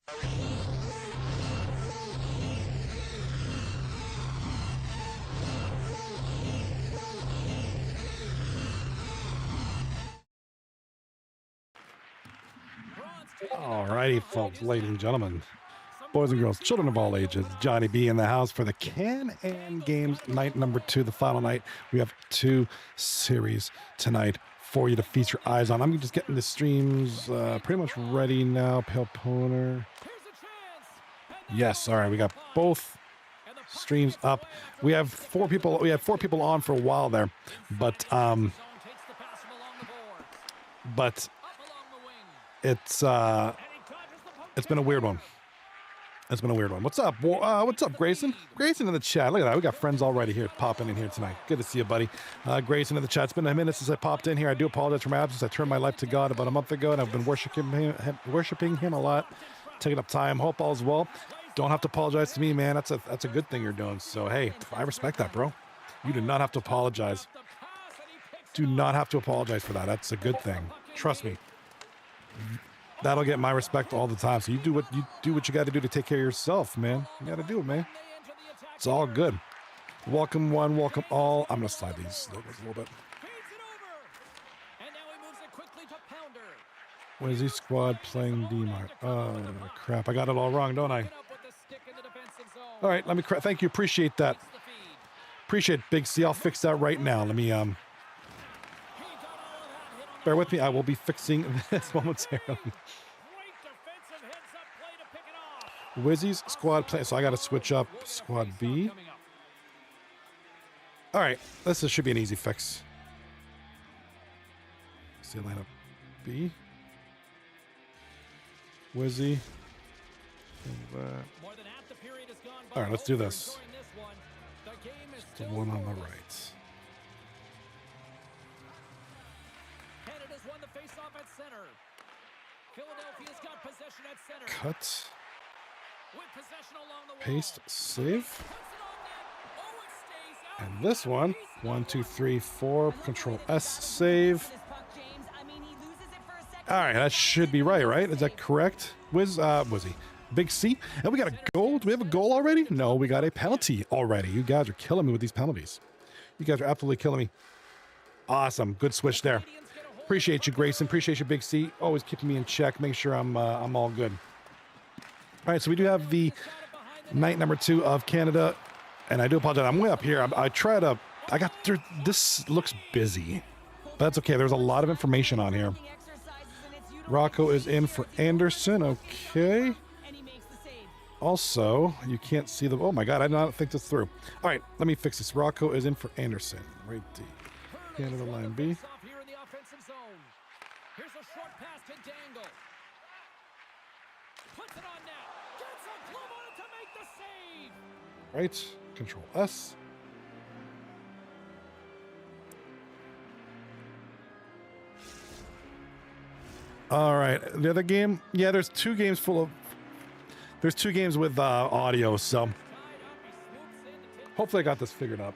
All righty, folks, ladies and gentlemen, boys and girls, children of all ages, Johnny B in the house for the CanAm Games night number 2, the final night. We have 2 series tonight for you to feast your eyes on. I'm just getting the streams pretty much ready now. Pale Poner. Yes, all right, we got both streams up. We have 4 people. We had 4 people on for a while there, but it's been a weird one. It's been a weird one. What's up? What's up, Grayson? Grayson in the chat. Look at that. We got friends already here popping in here tonight. Good to see you, buddy. Grayson in the chat. It's been a minute since I popped in here. I do apologize for my absence. I turned my life to God about a month ago, and I've been worshiping him a lot, taking up time. Hope all's well. Don't have to apologize to me, man. That's a good thing you're doing. So hey, I respect that, bro. You do not have to apologize. Do not have to apologize for that. That's a good thing. Trust me. That'll get my respect all the time. So you do what you got to do to take care of yourself, man. You got to do it, man. It's all good. Welcome one, welcome all. I'm gonna slide these logos a little bit. Wizzy squad playing D-Mart. Oh crap! I got it all wrong, don't I? All right, let me. Thank you. Appreciate that. Appreciate it, Big C. I'll fix that right now. Let me bear with me. I will be fixing this momentarily. Wizzy's squad play. So I got to switch up squad B. All right, this should be an easy fix. See lineup B. Wizzy. All right, let's do this. The one on the right. Cut. Paste. Save. And this one. 1, 2, 3, 4. Control S. Save. All right, that should be right? Is that correct? Wizzy. Big C. And we got a goal. Do we have a goal already? No, we got a penalty already. You guys are killing me with these penalties. You guys are absolutely killing me. Awesome. Good switch there. Appreciate you, Grayson. Appreciate you, Big C. Always keeping me in check. Make sure I'm all good. All right, so we do have the night number 2 of Canada, and I do apologize. I'm way up here. I got through. This looks busy, but that's okay. There's a lot of information on here. Rocco is in for Anderson. Okay. Also, you can't see the. Oh my God, I did not think this through. All right, let me fix this. Rocco is in for Anderson. Right D. Canada line B. Right, Control S. All right, the other game, yeah, there's 2 games there's 2 games with audio, so hopefully I got this figured out.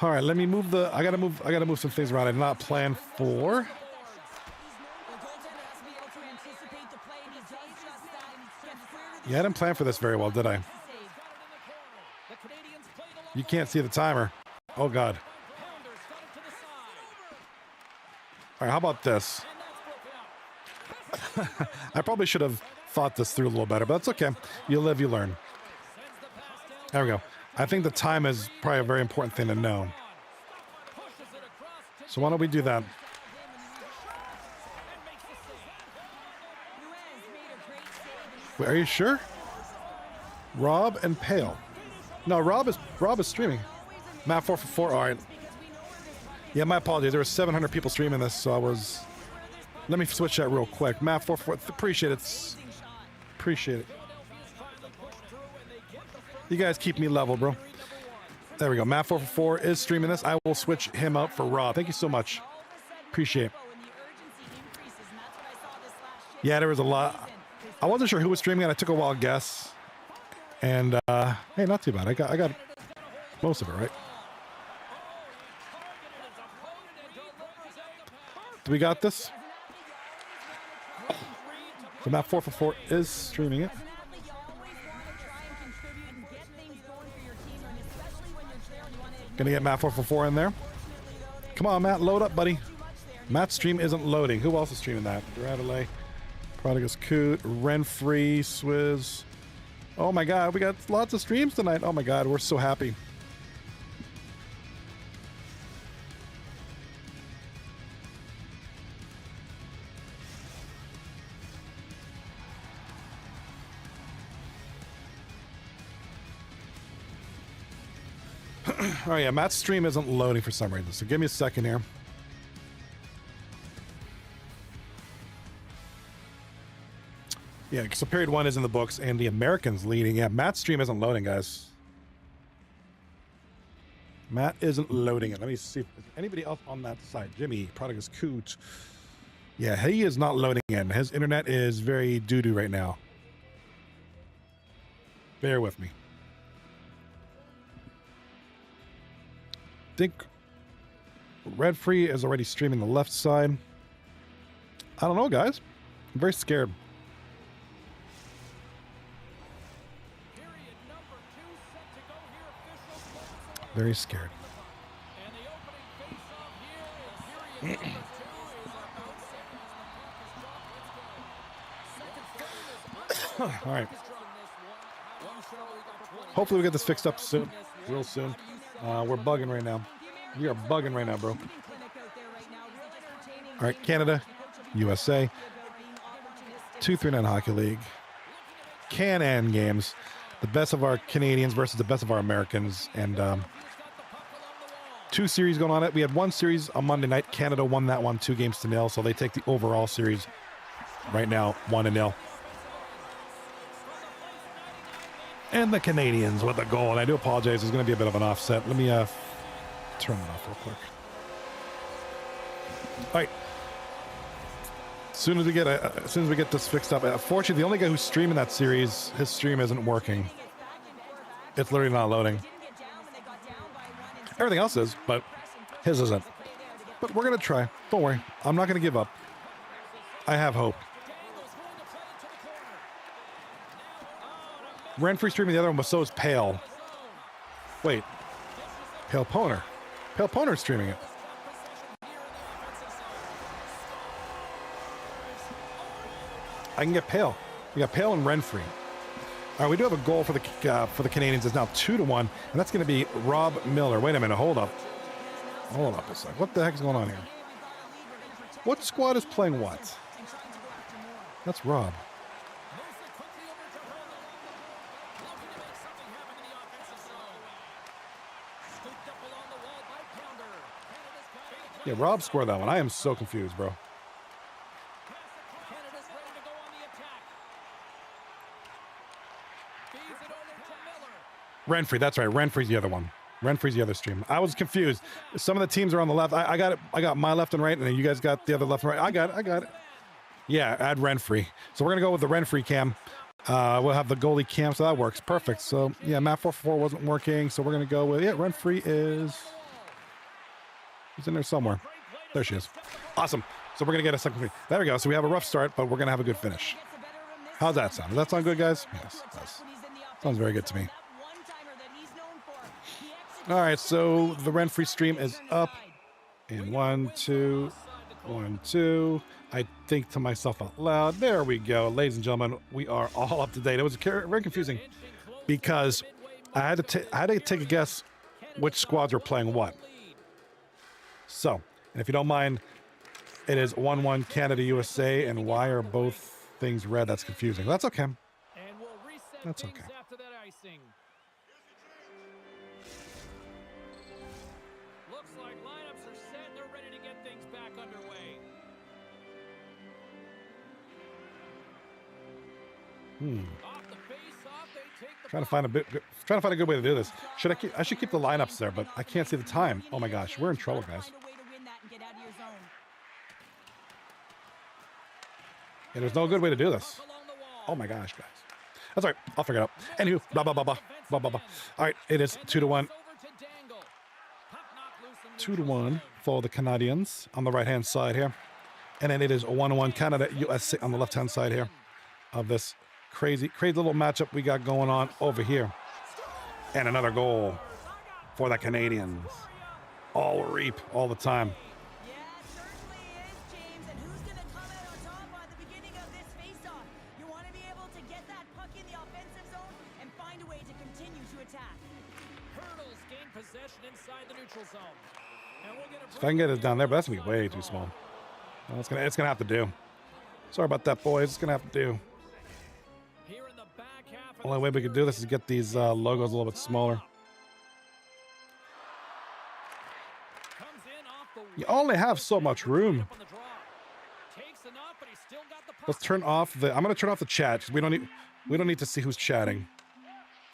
All right, let me move I gotta move some things around. I did not plan for. Yeah, I didn't plan for this very well, did I? You can't see the timer. Oh, God. All right, how about this? I probably should have thought this through a little better, but that's okay. You live, you learn. There we go. I think the time is probably a very important thing to know. So why don't we do that? Wait, are you sure? Rob and Pale. No, Rob is streaming. Matt 444. All right. Yeah, my apologies. There were 700 people streaming this, so I was. Let me switch that real quick. Matt 444. Appreciate it. Appreciate it. You guys keep me level, bro. There we go. Matt 444 is streaming this. I will switch him out for Rob. Thank you so much. Appreciate it. Yeah, there was a lot. I wasn't sure who was streaming, and I took a wild guess. And hey, not too bad. I got most of it right. Do we got this? So Matt 444 is streaming it. Gonna get Matt 444 in there. Come on, Matt, load up, buddy. Matt's stream isn't loading. Who else is streaming that? Radley, Prodigus Coot, Renfree, Swizz. Oh my God, we got lots of streams tonight. Oh my God, we're so happy. Oh yeah, Matt's stream isn't loading for some reason, so give me a second here. Yeah, so period 1 is in the books, and the Americans leading. Yeah, Matt's stream isn't loading, guys. Matt isn't loading it. Let me see if there's anybody else on that side. Jimmy, Prodigus Coot. Yeah, he is not loading in. His internet is very doo-doo right now. Bear with me. I think Red Free is already streaming the left side. I don't know, guys. I'm very scared. Very scared. All right. Hopefully we get this fixed up soon, real soon. We're bugging right now. We are bugging right now, bro. All right, Canada, USA, 239 Hockey League, CanAm Games, the best of our Canadians versus the best of our Americans, and 2 series going on it. We had 1 series on Monday night. Canada won that one 2-0, so they take the overall series right now 1-0. And the Canadians with the goal. And I do apologize. There's going to be a bit of an offset. Let me turn it off real quick. All right. As soon as we get this fixed up. Unfortunately, the only guy who's streaming that series, his stream isn't working. It's literally not loading. Everything else is, but his isn't. But we're going to try. Don't worry. I'm not going to give up. I have hope. Renfree streaming the other one, but so is Pale. Wait. Pale Poner. Pale Poner's streaming it. I can get Pale. We got Pale and Renfree. All right, we do have a goal for the Canadians. It's now 2-1, and that's going to be Rob Miller. Wait a minute. Hold up. Hold up a sec. What the heck is going on here? What squad is playing what? That's Rob. Yeah, Rob scored that one. I am so confused, bro. Renfree, that's right. Renfree's the other one. Renfree's the other stream. I was confused. Some of the teams are on the left. I got it. I got my left and right, and then you guys got the other left and right. I got it. Yeah, add Renfree. So we're gonna go with the Renfree cam. We'll have the goalie cam, so that works perfect. So yeah, Matt 444 wasn't working, so we're gonna go with Renfree is. She's in there somewhere. There she is. Awesome. So we're going to get a second free. There we go. So we have a rough start, but we're going to have a good finish. How's that sound? Does that sound good, guys? Yes, it does. Sounds very good to me. All right, so the Renfree stream is up. And 1, 2, 1, 2. I think to myself out loud. There we go. Ladies and gentlemen, we are all up to date. It was very confusing because I had to take a guess which squads are playing what. So, and if you don't mind, it is 1-1 Canada, USA, and why are both things red? That's confusing. That's okay. That's okay. Looks like lineups are set and they're ready to get things back underway. Trying to find a good way to do this. I should keep the lineups there, but I can't see the time. Oh my gosh, we're in trouble, guys. Yeah, there's no good way to do this. Oh my gosh, guys. That's all right. I'll figure it out. Anywho, blah, blah, blah, blah, blah, blah, blah. All right, it is 2-1. 2-1 for the Canadians on the right-hand side here. And then it is 1-1 Canada, USA on the left-hand side here. of this crazy little matchup we got going on over here. And another goal for the Canadians. All reap all the time. Yeah, it certainly is, James. And who's going to come out on top at the beginning of this face-off? You want to be able to get that puck in the offensive zone and find a way to continue to attack. Hurdles gain possession inside the neutral zone. And we'll get a If I can get it down there, but that's gonna be way too small. Well, it's gonna have to do. Sorry about that, boys. It's gonna have to do. here in the back half of Only this way we could do this is period. get these logos a little bit smaller. Comes in off the You wing. only have so much room. Up on the draw. Takes enough, but he's still got the puck. Let's turn off the. I'm gonna turn off the chat because we don't need to see who's chatting.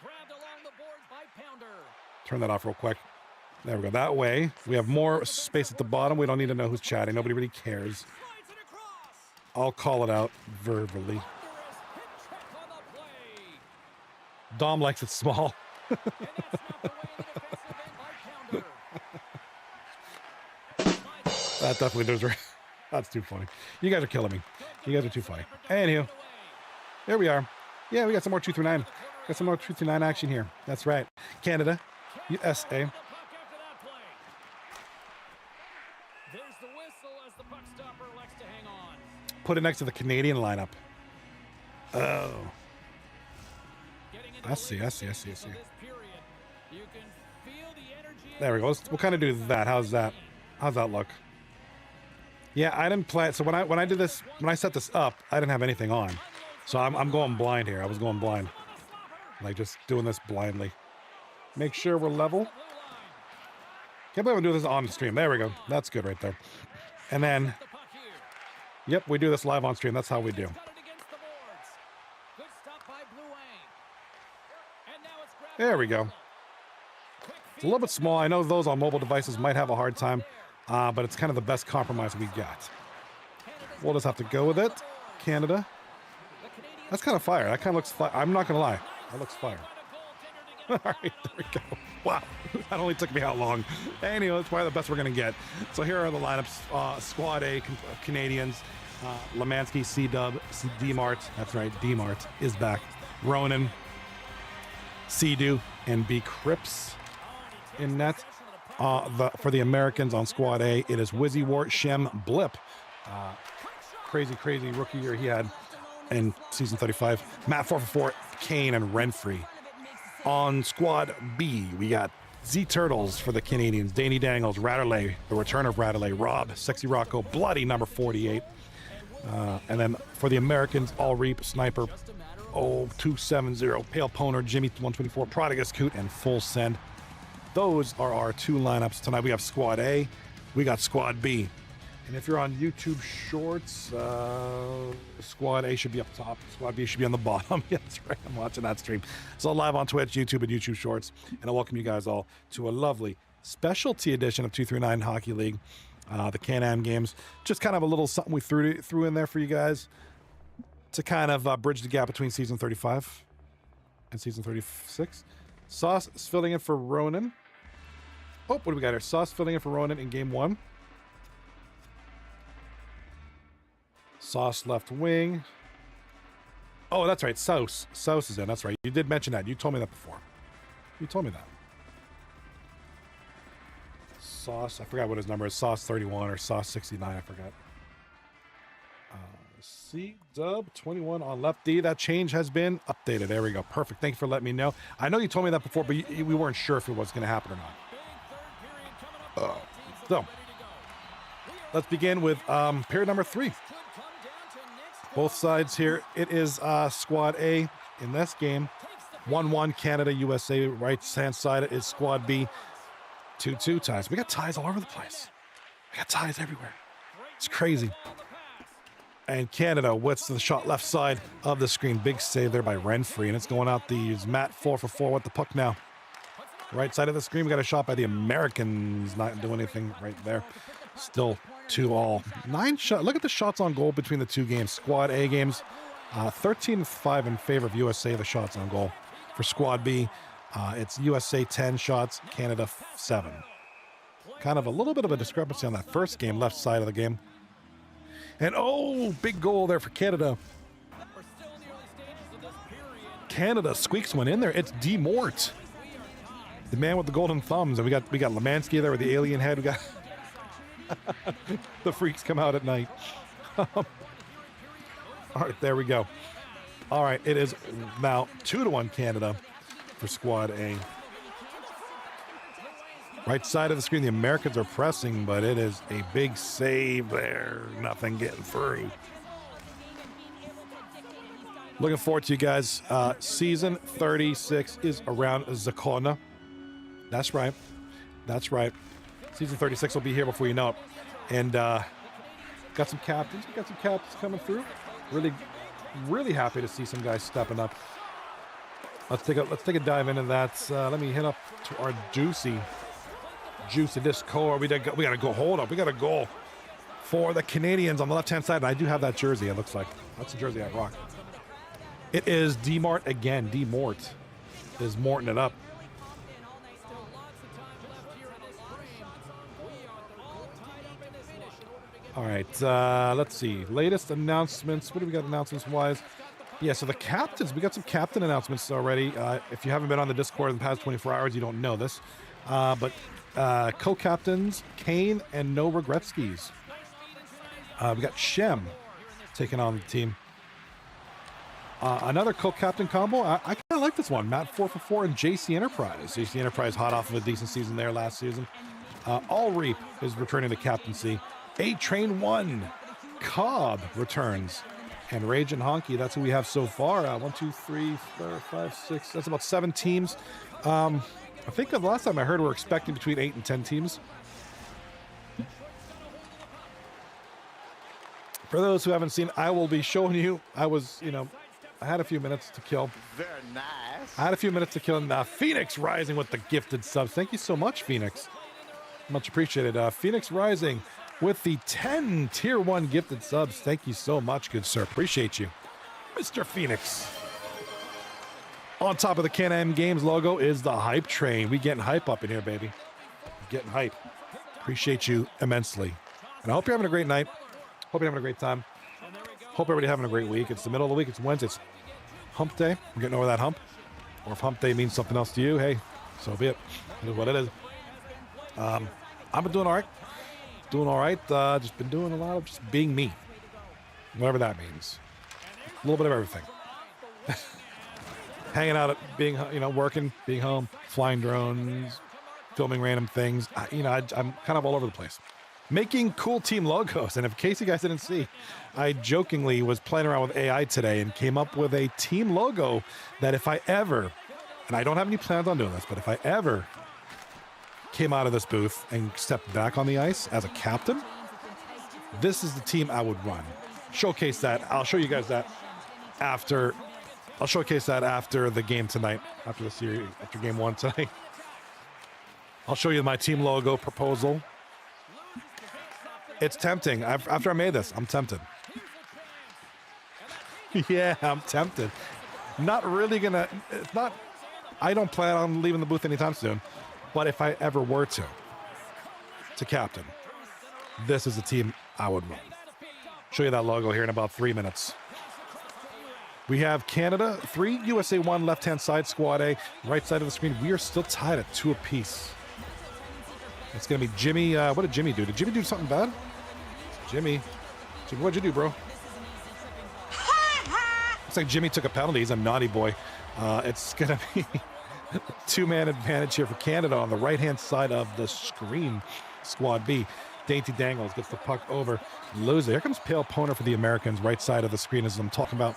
Grabbed along the boards by Pounder. Turn that off real quick. There we go. That way we have more space at the bottom. We don't need to know who's chatting. Nobody really cares. Slides it across. I'll call it out verbally. Thunderous hip check on the play. Dom likes it small. And that's knocked away in the defensive end by Pounder. That definitely does. That's too funny. You guys are killing me. You guys are too funny. Anywho, there we are. Yeah, we got some more 2-3-9. Got some more 2-3-9 action here. That's right. Canada, USA. There's the whistle as the puck stopper elects to hang on. Put it next to the Canadian lineup. Oh, Getting into I see. the I see. late stages of this period, you can feel the energy There we go. We'll kind of do that. How's that? How's that look? Yeah, I didn't plan. So when I did this, when I set this up, I didn't have anything on. So I'm going blind here. I was going blind, like just doing this blindly. Make sure we're level. Can't believe I'm doing this on stream. There we go. That's good right there. And then, the puck here. yep, we do this live on stream. That's how we do. Got it against the boards. Good stop by Blue Wang. And now it's grabbed There by we go. Villa. Quick It's a little bit small. I know those on mobile devices might have a hard time, but it's kind of the best compromise we got. We'll just have to go with it. Canada. That's kind of fire. That kind of looks fire. I'm not going to lie. That looks fire. All right, there we go. Wow, that only took me how long? Anyway, that's probably the best we're going to get. So here are the lineups. Squad A, Canadians. Lemansky, C-Dub, D-Mart. That's right, D-Mart is back. Ronan, Sea-Doo, and B. Cripps in net. For the Americans on Squad A, it is Wizzy Wart, Shem, Blip. Crazy rookie year he had in season 35. Matt 444, Kane, and Renfrey. On Squad B, we got Z Turtles for the Canadians, Danny Dangles, Ratterley, the return of Ratterley, Rob, Sexy Rocco, Bloody number 48. And then for the Americans, All Reap, Sniper, 270, Pale Poner, Jimmy 124, Prodigus Coot, and Full Send. Those are our two lineups tonight. We have Squad A, we got Squad B. And if you're on YouTube Shorts, Squad A should be up top. Squad B should be on the bottom. Yeah, that's right. I'm watching that stream. So live on Twitch, YouTube, and YouTube Shorts. And I welcome you guys all to a lovely specialty edition of 239 Hockey League, the CanAm Games. Just kind of a little something we threw in there for you guys to kind of bridge the gap between Season 35 and Season 36. Sauce is filling in for Ronan. Oh, what do we got here? Sauce filling in for Ronan in Game 1. Sauce left wing. Oh, that's right. Sauce is in. That's right. You did mention that. You told me that before. You told me that. Sauce. I forgot what his number is. Sauce 31 or Sauce 69. I forgot. C-Dub 21 on left D. That change has been updated. There we go. Perfect. Thank you for letting me know. I know you told me that before, but we weren't sure if it was going to happen or not. So, let's begin with period number 3. Both sides here. It is Squad A in this game. 1-1 Canada, USA. Right-hand side is Squad B. 2-2 ties. We got ties all over the place. We got ties everywhere. It's crazy. And Canada with the shot left side of the screen. Big save there by Renfrey. And it's going out the Matt 4-for-4 with the puck now. Right side of the screen, we got a shot by the Americans. Not doing anything right there. Still 2-all. 9 shot. Look at the shots on goal between the two games. Squad A games, 13-5 in favor of USA, the shots on goal. For Squad B, it's USA 10 shots, Canada 7. Kind of a little bit of a discrepancy on that first game, left side of the game. And oh, big goal there for Canada. Canada squeaks one in there. It's D Mort, the man with the golden thumbs, and we got Lemansky there with the alien head. We got the freaks come out at night. All right, there we go. All right, it is now 2-1 Canada for Squad A. Right side of the screen, the Americans are pressing, but it is a big save there. Nothing getting through. Looking forward to you guys. Season 36 is around the corner. That's right. That's right. Season 36 will be here before you know it. And got some captains. We got some captains coming through. Really happy to see some guys stepping up. Let's take a dive into that. Let me hit up to our juicy Discord. We gotta go. Hold up. We got a goal for the Canadians on the left-hand side. And I do have that jersey. It looks like that's the jersey I rock. It is D Mart again. D Mort is morting it up. All right, let's see. Latest announcements. What do we got announcements-wise? Yeah, so the captains, we got some captain announcements already. If you haven't been on the Discord in the past 24 hours, you don't know this. But co-captains, Kane and No Regretskis. We got Shem taking on the team. Another co-captain combo. I kind of like this one. Matt 4for4 and JC Enterprise. JC Enterprise hot off of a decent season there last season. All Reap is returning to captaincy. A-Train 1, Cobb returns. And Rage and Honky, that's who we have so far. 1, 2, 3, 4, 5, 6. That's about 7 teams. I think the last time I heard we're expecting between 8 and 10 teams. For those who haven't seen, I will be showing you. I had a few minutes to kill. Very nice. I had a few minutes to kill. And Phoenix Rising with the gifted subs. Thank you so much, Phoenix. Much appreciated. Phoenix Rising with the 10 Tier 1 gifted subs. Thank you so much, good sir. Appreciate you. Mr. Phoenix. On top of the CanAm Games logo is the hype train. We getting hype up in here, baby. Getting hype. Appreciate you immensely. And I hope you're having a great night. Hope you're having a great time. Hope everybody having a great week. It's the middle of the week. It's Wednesday. It's hump day. We're getting over that hump. Or if hump day means something else to you, hey, so be it. It is what it is. I've been doing all right. Doing all right. Just been doing a lot of just being me. Whatever that means. A little bit of everything. Hanging out, being, working, being home, flying drones, filming random things. I'm kind of all over the place. Making cool team logos. And in case you guys didn't see, I jokingly was playing around with AI today and came up with a team logo that if I ever, and I don't have any plans on doing this, but if I ever came out of this booth and stepped back on the ice as a captain, this is the team I would run. Showcase that. I'll show you guys that after. I'll showcase that after the game tonight, after the series, after game 1 tonight. I'll show you my team logo proposal. It's tempting. After I made this, I'm tempted. Yeah, I'm tempted. Not really gonna. It's not. I don't plan on leaving the booth anytime soon. But if I ever were to captain, this is the team I would run. Show you that logo here in about 3 minutes. We have Canada 3, USA 1, left-hand side, Squad A, right side of the screen. We are still tied at 2 apiece. It's going to be Jimmy. What did Jimmy do? Did Jimmy do something bad? Jimmy, what'd you do, bro? Looks like Jimmy took a penalty. He's a naughty boy. It's going to be 2-man advantage here for Canada on the right-hand side of the screen. Squad B. Dainty Dangles gets the puck over. Loses it. Here comes Pale Poner for the Americans. Right side of the screen as I'm talking about.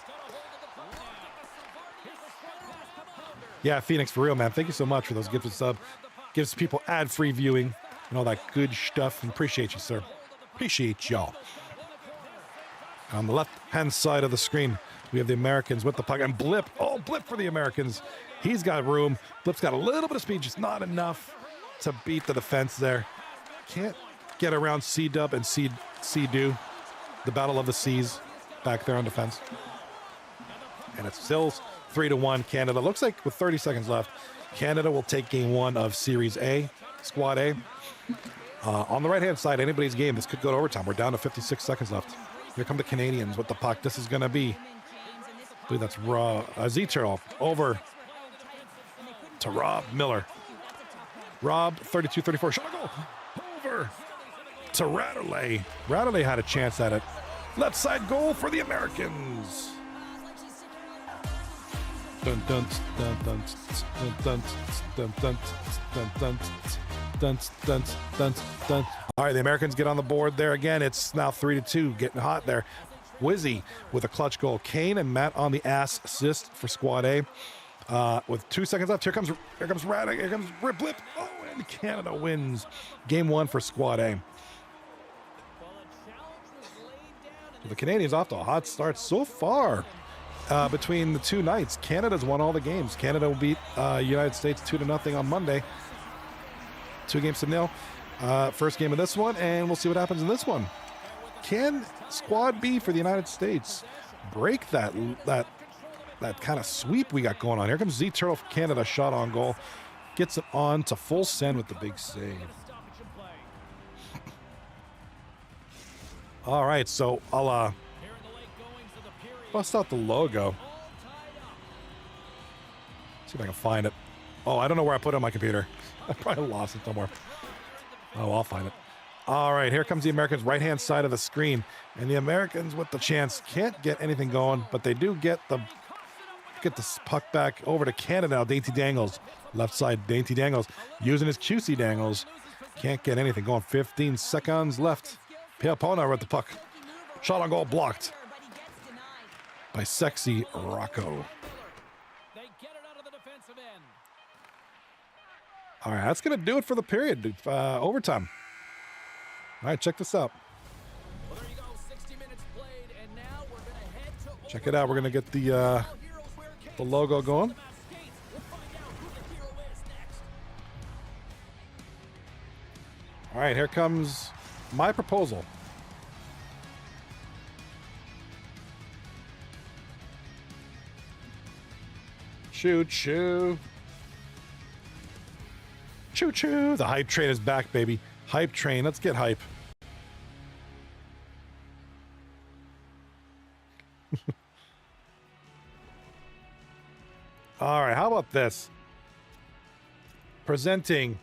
Yeah, Phoenix, for real, man. Thank you so much for those gifted sub. Gives people ad-free viewing and all that good stuff. And appreciate you, sir. Appreciate y'all. On the left-hand side of the screen, we have the Americans with the puck. And Blip. Oh, Blip for the Americans. He's got room. Blip's got a little bit of speed, just not enough to beat the defense there. Can't get around C-Dub and C-Do. The battle of the C's back there on defense. And it's still 3-1 Canada. Looks like with 30 seconds left, Canada will take game 1 of Series A, Squad A. On the right-hand side, anybody's game. This could go to overtime. We're down to 56 seconds left. Here come the Canadians with the puck. This is going to be believe that's Z-Turtle over to Rob Miller. Rob, 32-34, shot goal. Over to Ratterley. Ratterley had a chance at it. Left side goal for the Americans. Dun dun dun dun dun dun dun dun dun dun dun dun dun. All right, the Americans get on the board there again. It's now 3-2, getting hot there. Wizzy with a clutch goal. Kane and Matt on the assist for Squad A. With 2 seconds left, here comes Radek, here comes Blip. Oh, and Canada wins game 1 for Squad A. So the Canadians off to a hot start so far. Between the two nights, Canada's won all the games. Canada will beat United States 2-0 on Monday. 2-0. First game of this one, and we'll see what happens in this one. Can Squad B for the United States break that kind of sweep we got going on? Here comes Z-Turtle for Canada, shot on goal. Gets it on to full send with the big save. All right, so I'll bust out the logo. See if I can find it. Oh, I don't know where I put it on my computer. I probably lost it somewhere. Oh, I'll find it. All right, here comes the Americans, right-hand side of the screen. And the Americans with the chance can't get anything going, but they do get the puck back over to Canada. Dainty Dangles, left side, Dainty Dangles, using his QC Dangles. Can't get anything going. 15 seconds left. Piapona with the puck. Shot on goal blocked by Sexy Rocco. All right, that's going to do it for the period. Overtime. All right, check this out. Check it out. We're going to get the logo going. All right, here comes my proposal. Choo choo. Choo choo. The hype train is back, baby. Hype train. Let's get hype. All right, how about this? Presenting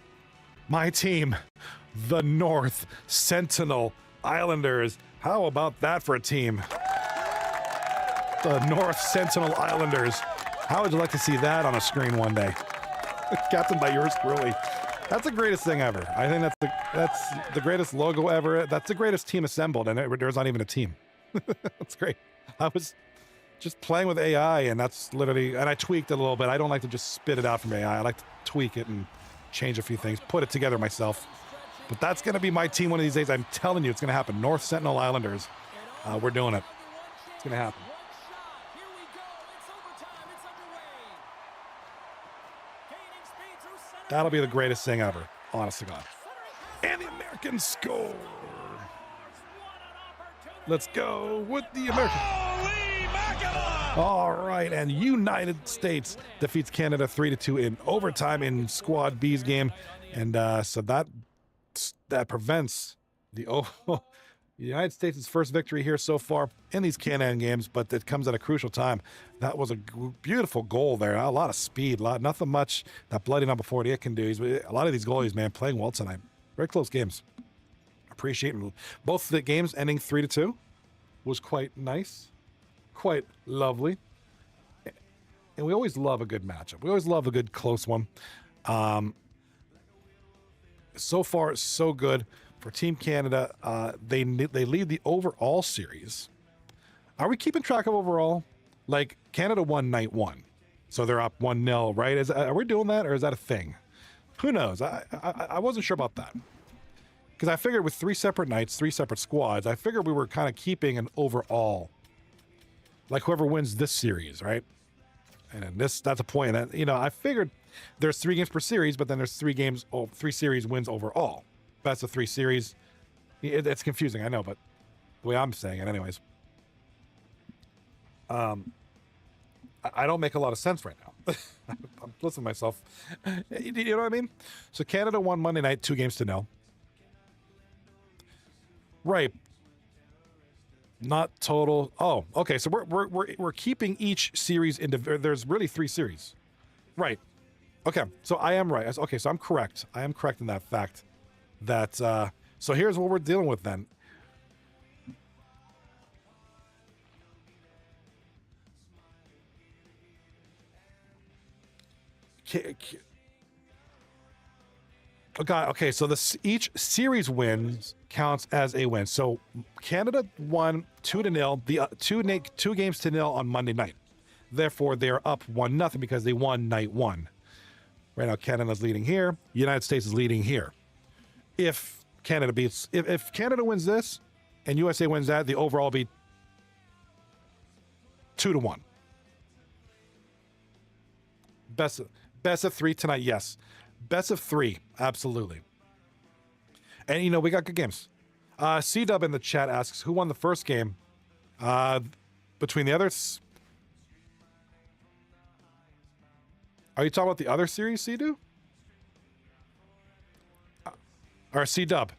my team, the North Sentinel Islanders. How about that for a team? The North Sentinel Islanders. How would you like to see that on a screen one day? Captained by yours truly. That's the greatest thing ever. I think that's the greatest logo ever. That's the greatest team assembled, and there's not even a team. That's great. I was just playing with AI, and that's literally, and I tweaked it a little bit. I don't like to just spit it out from AI. I like to tweak it and change a few things, put it together myself. But that's going to be my team one of these days. I'm telling you, it's going to happen. North Sentinel Islanders. We're doing it. It's going to happen. That'll be the greatest thing ever, honest to God. And the Americans score. Let's go with the Americans. All right, and United States defeats Canada 3-2 in overtime in Squad B's game. And so that prevents the United States' first victory here so far in these CanAm games, but it comes at a crucial time. That was a beautiful goal there. A lot of speed, nothing much that bloody number 48 can do. A lot of these goalies, man, playing well tonight. Very close games. Appreciate both the games ending 3-2 was quite nice, quite lovely. And we always love a good matchup. We always love a good close one. So far, so good. For Team Canada, they lead the overall series. Are we keeping track of overall? Like, Canada won night 1, so they're up 1-0, right? Are we doing that, or is that a thing? Who knows? I wasn't sure about that. Because I figured with 3 separate nights, 3 separate squads, I figured we were kind of keeping an overall. Like, whoever wins this series, right? And that's a point. That, I figured there's 3 games per series, but then there's 3 series wins overall. Best-of-3 series. It's confusing, I know, but the way I'm saying it anyways. I don't make a lot of sense right now. I'm listening to myself. You know what I mean? So Canada won Monday night 2-0. Right. Not total. Oh, okay. So we're keeping each series into. There's really 3 series, right? Okay. So I am right. Okay. So I'm correct. I am correct in that fact. That so here's what we're dealing with then. Okay, so each series wins counts as a win. So Canada won 2-0, the 2 games to nil on Monday night. Therefore, they're up 1-0 because they won night 1. Right now, Canada's leading here. United States is leading here. If Canada if Canada wins this and USA wins that, the overall will be 2-1. Best of 3 tonight, yes. Best of 3, absolutely. And, you know, we got good games. C-Dub in the chat asks, who won the first game between the others? Are you talking about the other series, C-Dub? Or C-Dub.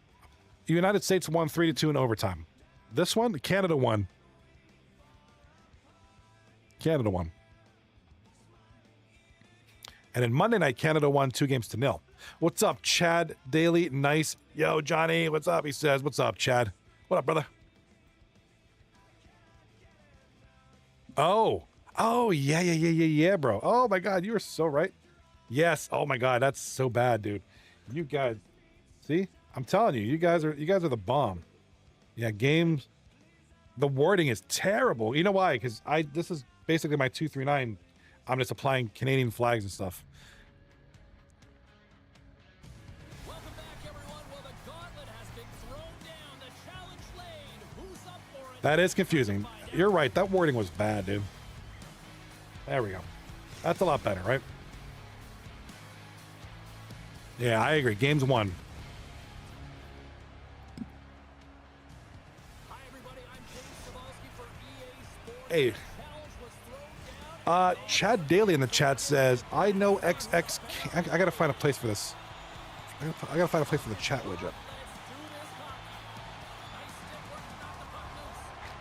United States won 3-2 in overtime. This one, Canada won. Canada won. And then Monday night, Canada won 2 games to nil. What's up, Chad Daly? Nice. Yo, Johnny, what's up? He says, what's up, Chad? What up, brother? Oh, yeah, bro. Oh, my God, you were so right. Yes. Oh, my God, that's so bad, dude. You guys, see? I'm telling you, you guys are the bomb. Yeah, games. The wording is terrible. You know why? Because this is basically my 239. I'm just applying Canadian flags and stuff. Welcome back, everyone. Well, the gauntlet has been thrown down. The challenge laid. Who's up for it? That is confusing. You're right. That wording was bad, dude. There we go. That's a lot better, right? Yeah, I agree. Game's won. Hi, everybody. I'm James Cebulski for EA Sports. Hey. The challenge was thrown down. Chad Daly in the chat says, I know XX. I gotta find a place for this. I gotta find a place for the chat widget. Let's do this hockey. Nice stick working on the puck loose.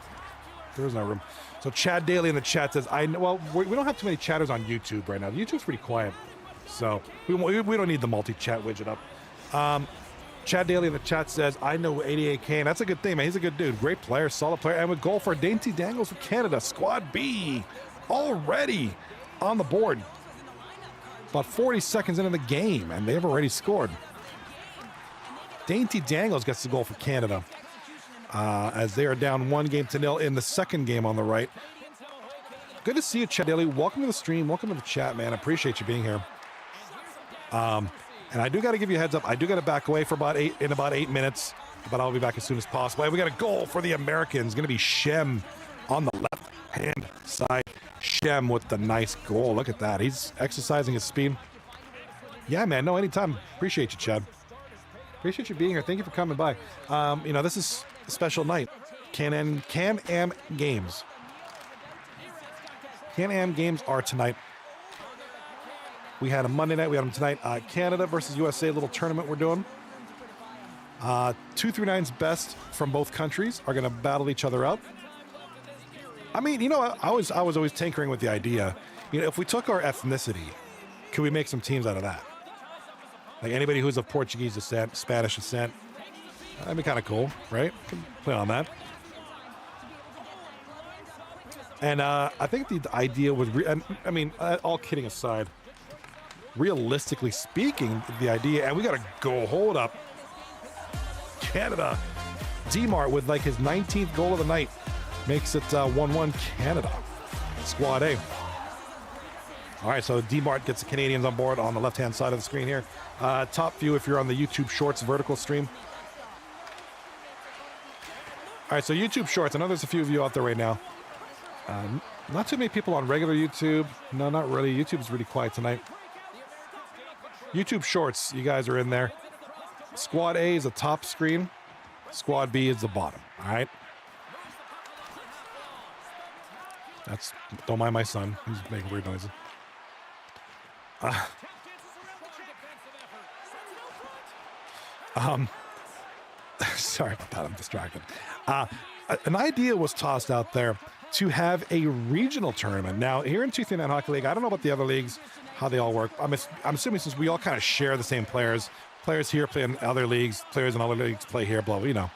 Spectacular. There is no room. So Chad Daly in the chat says, I know. Well, we don't have too many chatters on YouTube right now. YouTube's pretty quiet, so we don't need the multi-chat widget up. Chad Daly in the chat says, I know 88K, and that's a good thing, man. He's a good dude. Great player, solid player, and with goal for Dainty Dangles for Canada. Squad B already on the board. About 40 seconds into the game, and they've already scored. Dainty Dangles gets the goal for Canada. As they are down 1-0 in the second game on the right. Good to see you, Chad Daly. Welcome to the stream. Welcome to the chat, man. I appreciate you being here. And I do got to give you a heads up. I do got to back away for about 8 minutes, but I'll be back as soon as possible. And we got a goal for the Americans. Going to be Shem on the left-hand side. Shem with the nice goal. Look at that. He's exercising his speed. Yeah, man. No, anytime. Appreciate you, Chad. Appreciate you being here. Thank you for coming by. You know, this is a special night. CanAm Games. CanAm Games are tonight. We had a Monday night. We had them tonight. Canada versus USA, little tournament we're doing. 239's best from both countries are going to battle each other out. I mean, you know, I was always tinkering with the idea. You know, if we took our ethnicity, could we make some teams out of that? Like anybody who's of Portuguese descent, Spanish descent. That'd be kind of cool, right? Could play on that. And I think the idea was, I mean, all kidding aside, realistically speaking, the idea, and we got to go, hold up. Canada. D-Mart with like his 19th goal of the night makes it 1-1 Canada. Squad A. All right, so D-Mart gets the Canadians on board on the left-hand side of the screen here. Top view if you're on the YouTube Shorts vertical stream. All right, so YouTube Shorts. I know there's a few of you out there right now. Not too many people on regular YouTube. No, not really. YouTube's really quiet tonight. YouTube Shorts, you guys are in there. Squad A is the top screen. Squad B is the bottom. All right. Don't mind my son. He's making weird noises. Sorry about that. I'm distracted. an idea was tossed out there to have a regional tournament. Now, here in 239 Hockey League, I don't know about the other leagues, how they all work. I'm assuming since we all kind of share the same players here play in other leagues, players in other leagues play here, blah, blah, you know.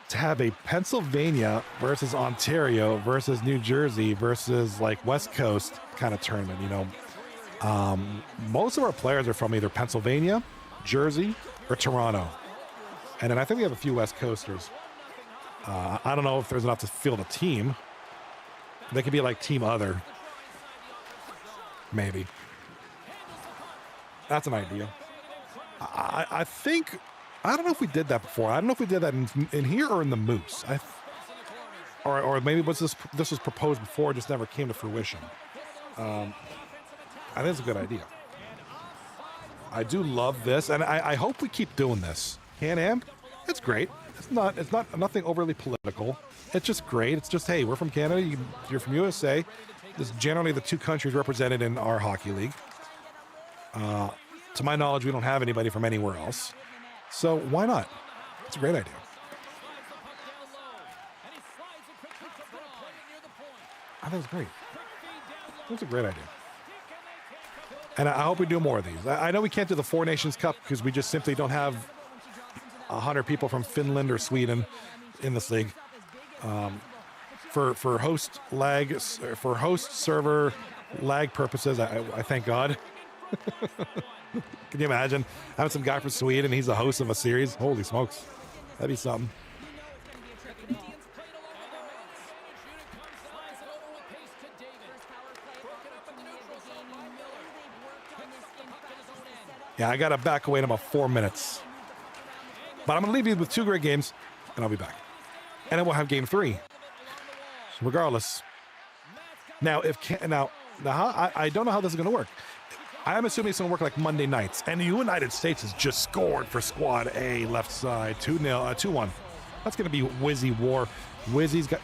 To have a Pennsylvania versus Ontario versus New Jersey versus like West Coast kind of tournament, you know. Most of our players are from either Pennsylvania, Jersey, or Toronto. And then I think we have a few West Coasters. I don't know if there's enough to field a team. They could be like team other. Maybe. That's an idea. I think, I don't know if we did that before. I don't know if we did that in here or in the Moose. Or maybe this was proposed before, just never came to fruition. I think it's a good idea. I do love this, and I hope we keep doing this. CanAm, it's great. It's not nothing overly political. It's just great. It's just, hey, we're from Canada. You're from USA. This is generally the two countries represented in our hockey league. To my knowledge, we don't have anybody from anywhere else. So why not? It's a great idea. I think it's great. It's a great idea. And I hope we do more of these. I know we can't do the Four Nations Cup because we just simply don't have 100 people from Finland or Sweden in this league. For host server lag purposes, I thank God. Can you imagine having some guy from Sweden? He's the host of a series. Holy smokes, that'd be something. Yeah, I gotta back away in about 4 minutes. But I'm going to leave you with 2 great games, and I'll be back. And then we'll have game 3. So regardless. Now, I don't know how this is going to work. I'm assuming it's going to work like Monday nights. And the United States has just scored for Squad A, left side, 2-1. That's going to be Wizzy War.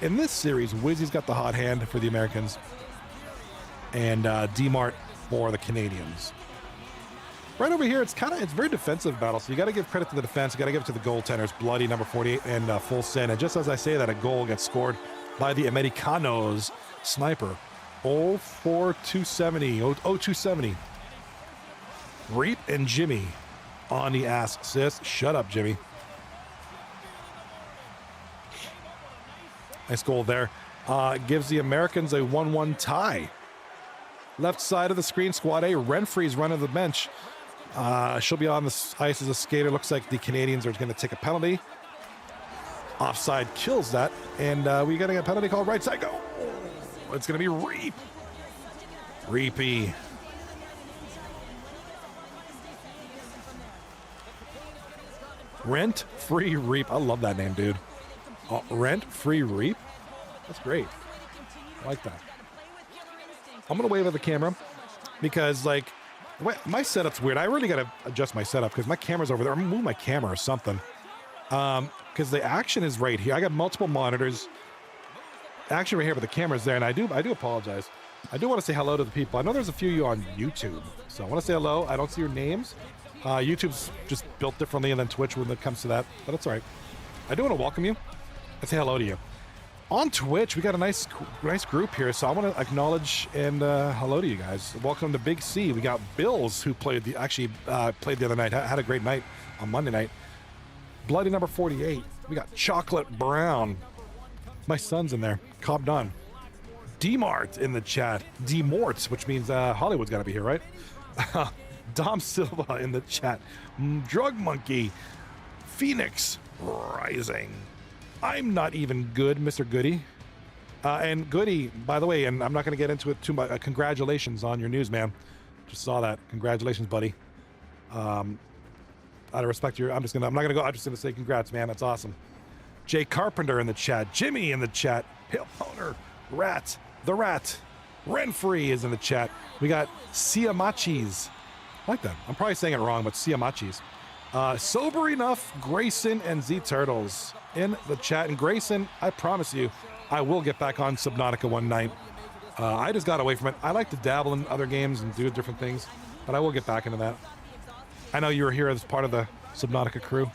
In this series, Wizzy's got the hot hand for the Americans. And D-Mart for the Canadians. Right over here, it's very defensive battle, so you got to give credit to the defense. You got to give it to the goaltenders, Bloody, number 48, and Full Send. And just as I say that, a goal gets scored by the Americanos sniper. 270. Reap and Jimmy on the assist. Shut up, Jimmy. Nice goal there. Gives the Americans a 1-1 tie. Left side of the screen, Squad A, Renfree's running the bench. She'll be on the ice as a skater. Looks like the Canadians are going to take a penalty. Offside kills that. And we got to get a penalty called right side. Go. It's going to be Reap. Reapy. Rent-free Reap. I love that name, dude. Rent-free Reap. That's great. I like that. I'm going to wave at the camera because, like, my setup's weird. I really got to adjust my setup because my camera's over there. I'm going to move my camera or something. Because the action is right here. I got multiple monitors. Action right here, but the camera's there. And I do apologize. I do want to say hello to the people. I know there's a few of you on YouTube. So I want to say hello. I don't see your names. YouTube's just built differently than Twitch when it comes to that. But it's all right. I do want to welcome you and say hello to you. On Twitch, we got a nice group here, so I want to acknowledge and hello to you guys. Welcome to Big C. We got Bills, who played the other night, had a great night on Monday night. Bloody number 48. We got Chocolate Brown. My son's in there. Cobb Dunn. D-Mart in the chat. D-Mort, which means Hollywood's got to be here, right? Dom Silva in the chat. Drug Monkey. Phoenix Rising. I'm not even good, Mr. Goody. And Goody, by the way, and I'm not going to get into it too much. Congratulations on your news, man. Just saw that. Congratulations, buddy. Out of respect, I'm just going to say congrats, man. That's awesome. Jay Carpenter in the chat. Jimmy in the chat. Pale Powder. Rat. The Rat. Renfree is in the chat. We got Siamachis. I like that. I'm probably saying it wrong, but Siamachis. Sober Enough, Grayson, and Z Turtles in the chat. And Grayson, I promise you, I will get back on Subnautica one night. I just got away from it. I like to dabble in other games and do different things, but I will get back into that. I know you were here as part of the Subnautica crew.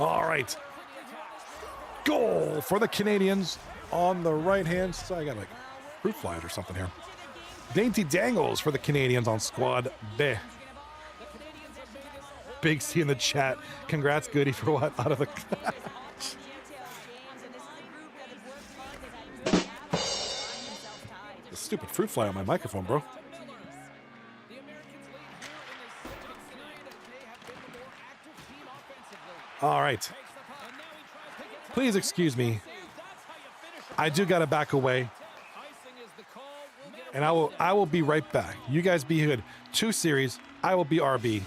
All right. Goal for the Canadians on the right-hand side. I got like fruit flies or something here. Dainty Dangles for the Canadians on squad B. Big C in the chat. Congrats, Goody, for what? Out of the... The stupid fruit fly on my microphone, bro. All right. Please excuse me. I do got to back away. And I will be right back. You guys be good. 2 series. I will be RB.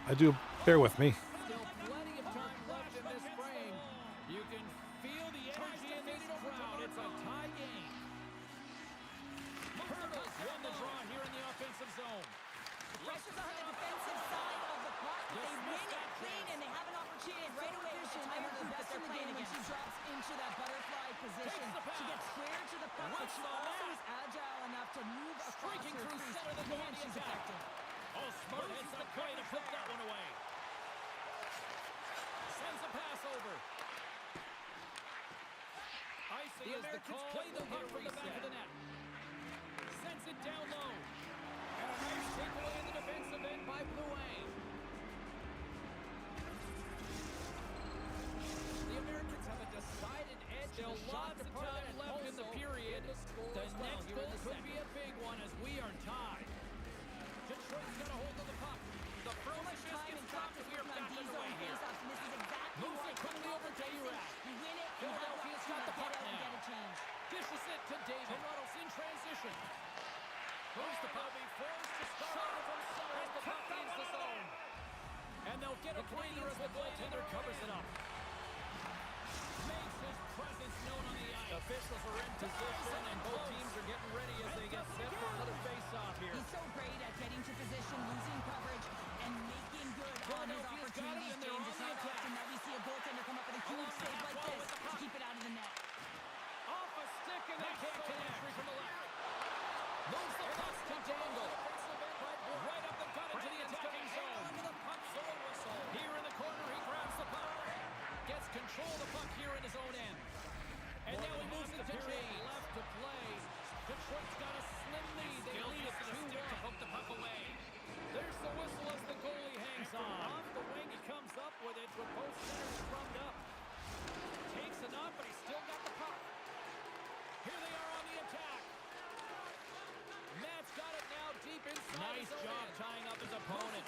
I do. Bear with me. Still plenty of time left in this frame. You can feel the energy in this crowd. It's a tie game. Turtles won the draw here in the offensive zone. Pressure's on the defensive side of the puck. They win it clean, and they have an opportunity right away with the entire group that they're playing against. She drops into that butterfly position. She gets square to the puck, but she also is agile enough to move across her crease. Man, she's effective. Oh, smart hits the play to put that one away. Sends a pass over. Icing is the call. Play the puck from the back of the net. Sends it down low. And a nice takeaway in the defensive end by Blue Wayne. The Americans have a decided edge. Still lots of time left in the period. The next goal could be a big one as we are tied. Detroit's got a hold of the puck. The Fromish gets dropped here back away here. Moves it quickly over to Iraq. Philadelphia's got the puck now. Dishes it to David. Toronto's in transition. Moves the puck. Forced to start from center as the puck leaves the zone. And they'll get a breather as the goaltender covers it up. Makes his presence known on the ice. Officials are in position and both teams are getting ready as they get set for another face-off here. He's so great at getting to position, losing coverage, and making good on his opportunities. James, it's not often that we see a goaltender come up with a huge save like this to keep it out of the net. Off a stick and they can't connect. From the left. Moves the puck to Dangle. Right up the gut into the attacking zone. Here in the corner, he grabs the puck. Gets control of the puck here in his own end. And now he moves it to James. Left to play. Detroit's got a slim lead. They lead it 2-1 to hook the puck away. There's the whistle as the goalie hangs on. Off the wing, he comes up with it with both centers drummed up. Takes a knock, but he's still got the puck. Here they are on the attack. Matt's got it now deep inside. Nice job tying up his opponent.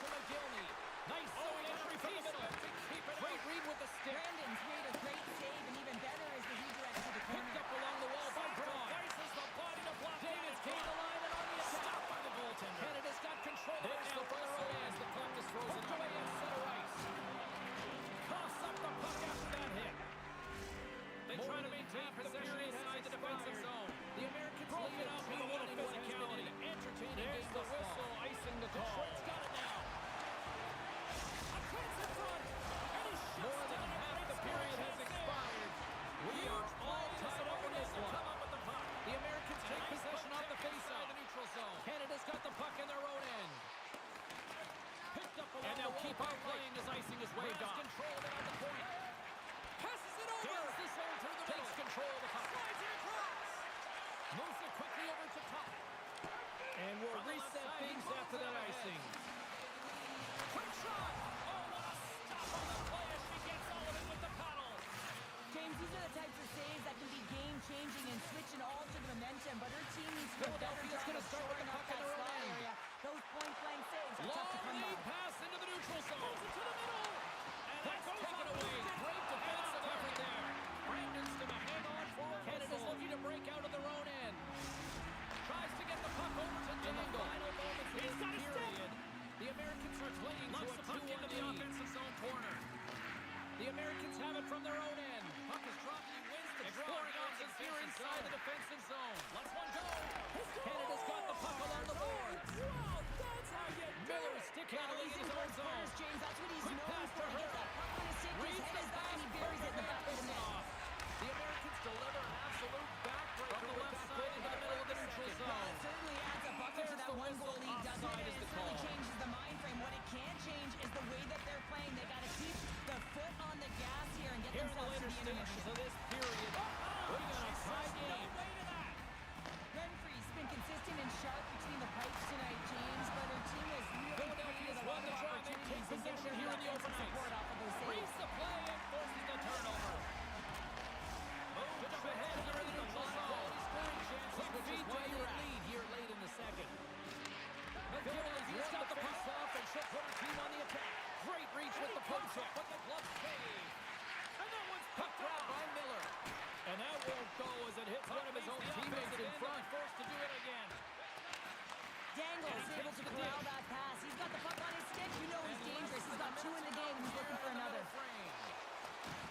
Nice entry from the middle. Great read with the stick. Brandon's made a great save, and even better is the redirect to the corner. Picked up along the wall by Braun. Faces the body to block. David's gained the line and on the attack. Stopped by the goaltender. Canada's got control. There's the whistle as the puck is frozen away at center ice. Coughs up the puck after that hit. They try to maintain possession inside the defensive zone. The Americans leave it out with a little physicality. Entertaining. There's the whistle, icing the call. Detroit's got it now. More than half the period has expired. We are all tied up in this one. The Americans take possession off the faceoff. The neutral zone. Canada's got the puck in their own end. Picked up along and they'll keep on playing as icing is waved off. Control it on the point. Passes it over. Gets the zone through the middle. Takes control of the puck. Slides it across. Moves it quickly over to top. And we'll reset things after that icing. Quick shot. Oh, what a stop on the play as she gets all of it with the paddle. James, these are the types of saves that can be game-changing and switch it all to the momentum, but her team needs to do a better job of shoring up that slot area. Those point-blank saves are tough to come Long lead by. pass into the neutral zone. Moves it to the middle. And that's taken away. Great defensive effort there. Brandon's going to hang on for it. Canada's looking to break out of their own end. Tries to get the puck over to Dangle. Final moments of this period. The Americans are clinging to a 2-1 into the offensive zone corner. The Americans have it from their own end. Puck is dropped. He wins the scoring options here inside the defensive zone. Let's one go. Canada's got the puck along the boards. Miller is stick handling in his own zone. James, that's what he's Quick known pass for. to He her. gets that puck on his stick, his Reads head the is back, and he buries it in the back of the net. The Americans deliver an absolute backbreaker from the left side into the middle of the neutral Well, zone. it certainly adds a bucket to that one goal lead, doesn't it? And it certainly changes the mind frame. What it can't change is the way that they're playing. They got to keep the foot on the gas intermission. So this period, we got a tie game. Renfree's been consistent and sharp between the pipes tonight, James, but her team has really created a lot of opportunities and given her the offensive support off of those saves. Reads the play and forces the turnover. Moved up ahead in the neutral zone. Scoring chances, which is why they lead here late in the second. McGinley's got the puck off and she'll put her team on the attack. Great reach with the poke check, but the glove save. And that one's puck grab by Miller. And that won't go as it hits one of his own teammates in front. Forced to do it again. Dangle's able to corral that pass. He's got the puck on his stick. You know he's dangerous. He's got 2 in the game. He's looking for another.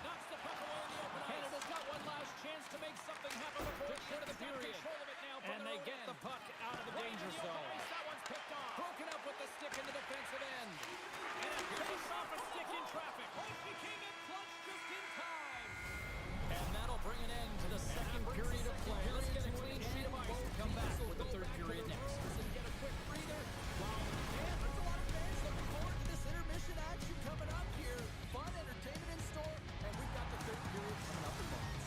Knocks the puck away in the open ice. Canada's got one last chance to make something happen before the end of the period. And they get the puck out of the danger zone. That one's picked off. Broken up with the stick in the defensive end. And it picks off a stick in traffic. He came in clutch just in time. And that'll bring an end to the second period of play. Let's get a clean sheet of ice. Come back with the third period next. Get a quick breather. Wow. And there's a lot of fans looking forward to this intermission action coming up here. Fun entertainment in store. And we've got the third period coming up in moments.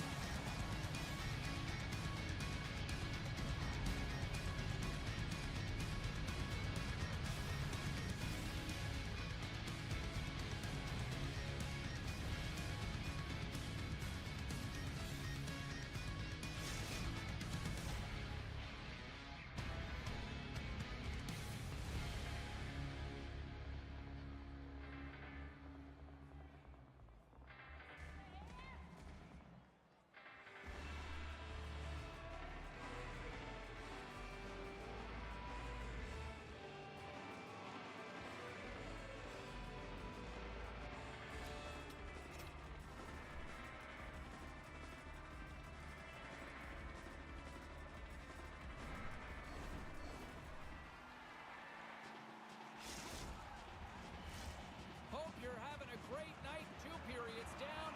Hope you're having a great night. 2 periods down.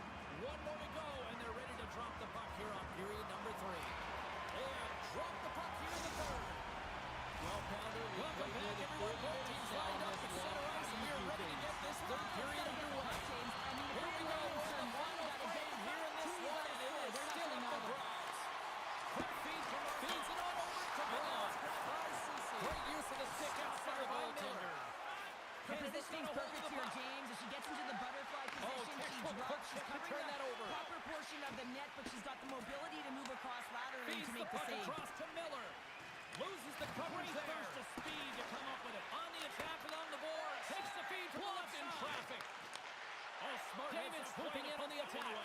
1 more to go, and they're ready to drop the puck here on period number 3. They have dropped the puck here in the third. Well, Pounder, welcome back, everyone. Both teams lined up at center ice, and we are ready to get this third period underway. Here we go. We're in the final frame here in this one, and it is still up for grabs. Quick feed from the feeds it on over to Braun. Great use of the stick outside of goaltender. Her positioning's perfect here, James. As she gets into the butterfly position, she drops. She's covering that over. Proper portion of the net, but she's got the mobility to move across laterally Feeds to the make the puck save. across to Miller. Loses the coverage there. Burst of speed to come up with it. On the attack along the board. Takes the feed to the left in traffic. Oh, smart. David's swooping in on the attack.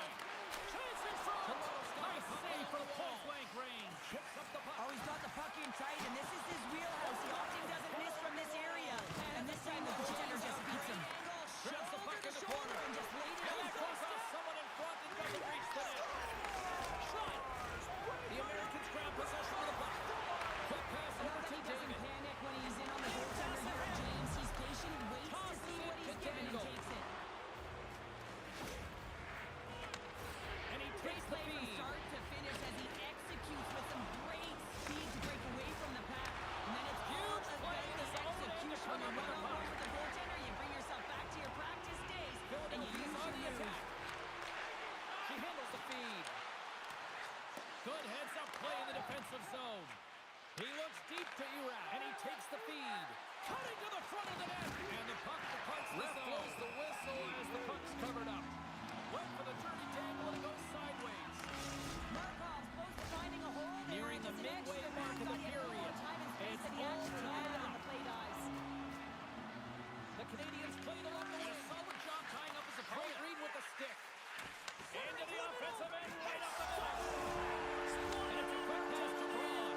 Chance in front. Nice save from point blank range. Picks up the puck. Oh, he's got the puck in tight, and this is his wheelhouse. He often doesn't miss from this area. And this time the goaltender just beats him. Grabs the puck in the corner. And just laid it And on that goes off someone in front and doesn't reach the net. Shot. The Americans grab possession of the puck. Quick pass over to He doesn't David. panic when he's in on the goaltender here, James. He's patient, waits to see what he's given and takes it. And he Great takes the play from feed. start to finish as he executes with some great speed to break away from the pack. And then it's Huge play in his own end to execution. come When up you with run the on board puck. with the goaltender, you bring yourself back to your practice days, and you use on the your moves. attack. She handles the feed. Good heads-up play in the defensive zone. He looks deep to Iraq, and he takes the feed. Cutting to the front of the net, and the puck departs the zone. Blows the whistle as the puck's covered up. Went for the dirty dangle, and it goes sideways. Markov's close to finding a hole there. Nearing the Just an midway extra mark move, of the got to get a little period. more time and space It's than he all actually tied had up. when the play dies. The Canadians played along the way. A solid job tying up his opponent. Great read with the stick. Into the offensive end, right up the middle. And it's a quick pass to Braun.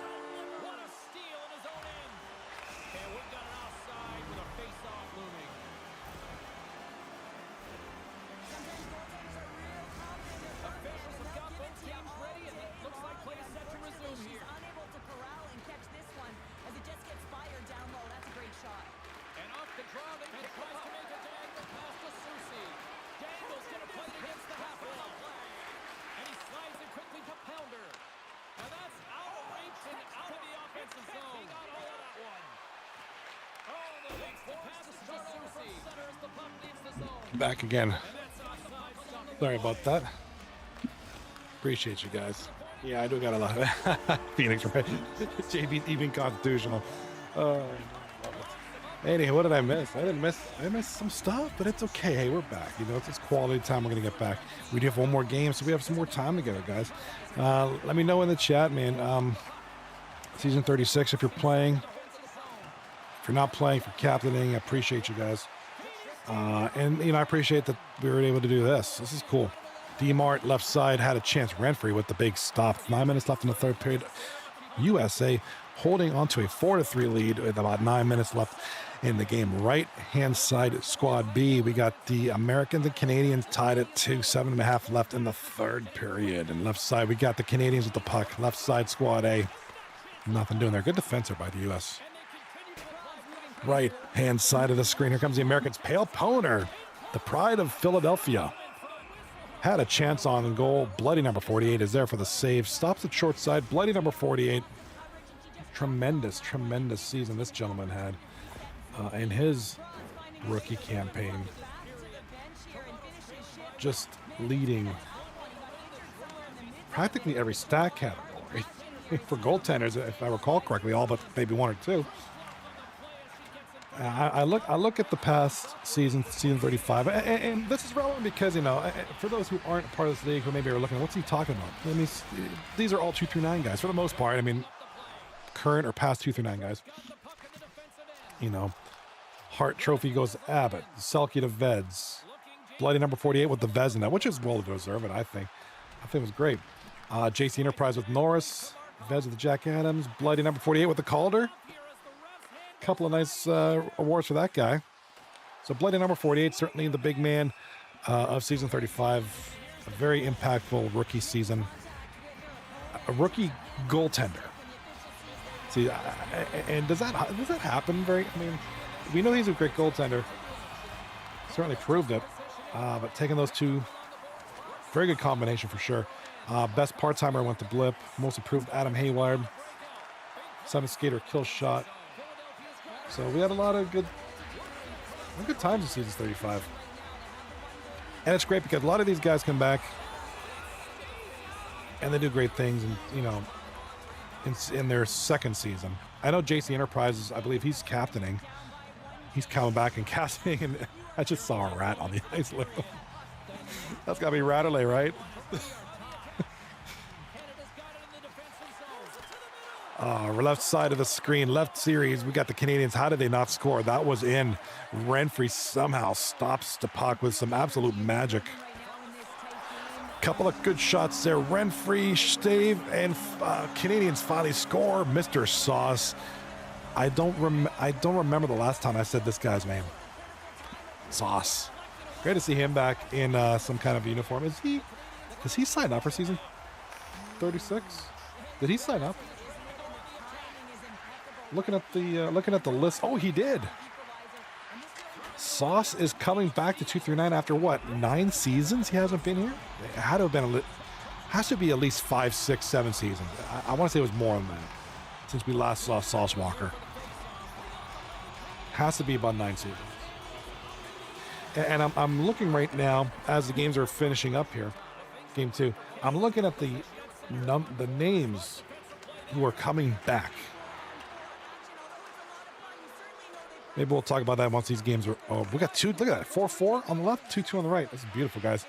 What a steal in his own end. And we've got an offside with a face-off looming. Sometimes goaltenders are real confident in their front man, Officials and have got they'll give it both to you teams all ready, and it day looks like long. play is set to resume Unfortunately, here. she's unable to corral and catch this one as it just gets fired down low. That's a great shot. And off the draw, they tries to make a diagonal pass to Susie. Dangle's going to play it against the half wall. And he slides it quickly to Pounder. Now that's out of reach and out of the offensive zone. He got all of that one. Oh, the leaks the pass to Susie. From center as the puck leaves the zone. Back again. And that's offside. Sorry about that. Appreciate you guys. Yeah, I do got a lot of Phoenix, right? JB's even constitutional. Anyway, what did I miss? I missed some stuff, but it's okay. Hey, we're back. You know, it's quality time. We're gonna get back. We do have one more game, so we have some more time together, guys. Let me know in the chat, man. Season 36, if you're playing. If you're not playing, for captaining, I appreciate you guys. And, you know, I appreciate that we were able to do this. This is cool. D-Mart, left side, had a chance. Renfrey with the big stop. 9 minutes left in the third period. USA holding on to a 4-3 lead with about 9 minutes left in the game. Right-hand side, squad B, we got the Americans and Canadians tied at 2, 7.5 left in the third period. And left side, we got the Canadians with the puck. Left side, squad A. Nothing doing there. Good defense by the U.S. Right-hand side of the screen. Here comes the Americans. Pale Poner, the pride of Philadelphia. Had a chance on goal. Bloody number 48 is there for the save. Stops at short side. Bloody number 48. Tremendous season this gentleman had in his rookie campaign. Just leading practically every stat category. For goaltenders, if I recall correctly, all but maybe one or two. I look at the past season 35, and this is relevant because, you know, for those who aren't part of this league, who maybe are looking, what's he talking about? I mean, these are all 2 through 9 guys for the most part. I mean, current or past 2 through 9 guys. You know, Hart Trophy goes to Abbott, Selke to Veds, bloody number 48 with the Vezina, which is well deserved, I think. It was great. JC Enterprise with Norris, Vez with the Jack Adams, bloody number 48 with the Calder. Couple of nice awards for that guy. So bloody number 48, certainly the big man of season 35. A very impactful rookie season. A rookie goaltender. See, and does that happen? I mean, we know he's a great goaltender. Certainly proved it. But taking those two, very good combination for sure. Best part-timer went to Blip. Most improved, Adam Hayward. 7th skater, kill shot. So we had a lot of good times in season 35. And it's great because a lot of these guys come back and they do great things, and, you know, in their second season. I know JC Enterprises, I believe he's captaining. He's coming back and casting, and I just saw a rat on the ice. That's got to be Ratterley, right? Left side of the screen, left series, we got the Canadians. How did they not score? That was in. Renfrey somehow stops the puck with some absolute magic. Couple of good shots there. Renfrey, Stave, and Canadians finally score. Mr. Sauce. I don't remember the last time I said this guy's name. Sauce. Great to see him back in some kind of uniform. Does he sign up for season 36? Did he sign up? Looking at the list. Oh, he did. Sauce is coming back to 2 through 9 after what? 9 seasons he hasn't been here? It had to have been has to be at least 5, 6, 7 seasons. I want to say it was more than that since we last saw Sauce Walker. Has to be about 9 seasons. And I'm looking right now as the games are finishing up here. Game 2. I'm looking at the names who are coming back. Maybe we'll talk about that once these games are. Oh, we got 2. Look at that. 4-4 on the left, 2-2 on the right. This is beautiful, guys.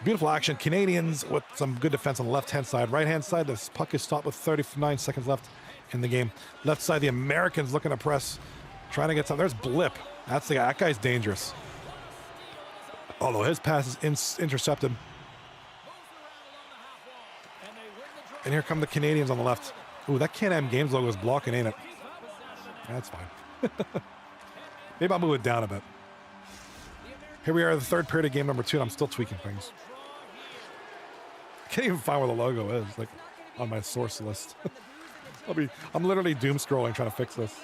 Beautiful action. Canadians with some good defense on the left-hand side. Right-hand side, the puck is stopped with 39 seconds left in the game. Left side, the Americans looking to press, trying to get some. There's Blip. That's the guy. That guy's dangerous. Although his pass is intercepted. And here come the Canadians on the left. Ooh, that CanAm Games logo is blocking, ain't it? That's fine. Maybe I'll move it down a bit. Here we are, the third period of game number 2, and I'm still tweaking things. I can't even find where the logo is, like on my source list. I'm literally doom scrolling trying to fix this.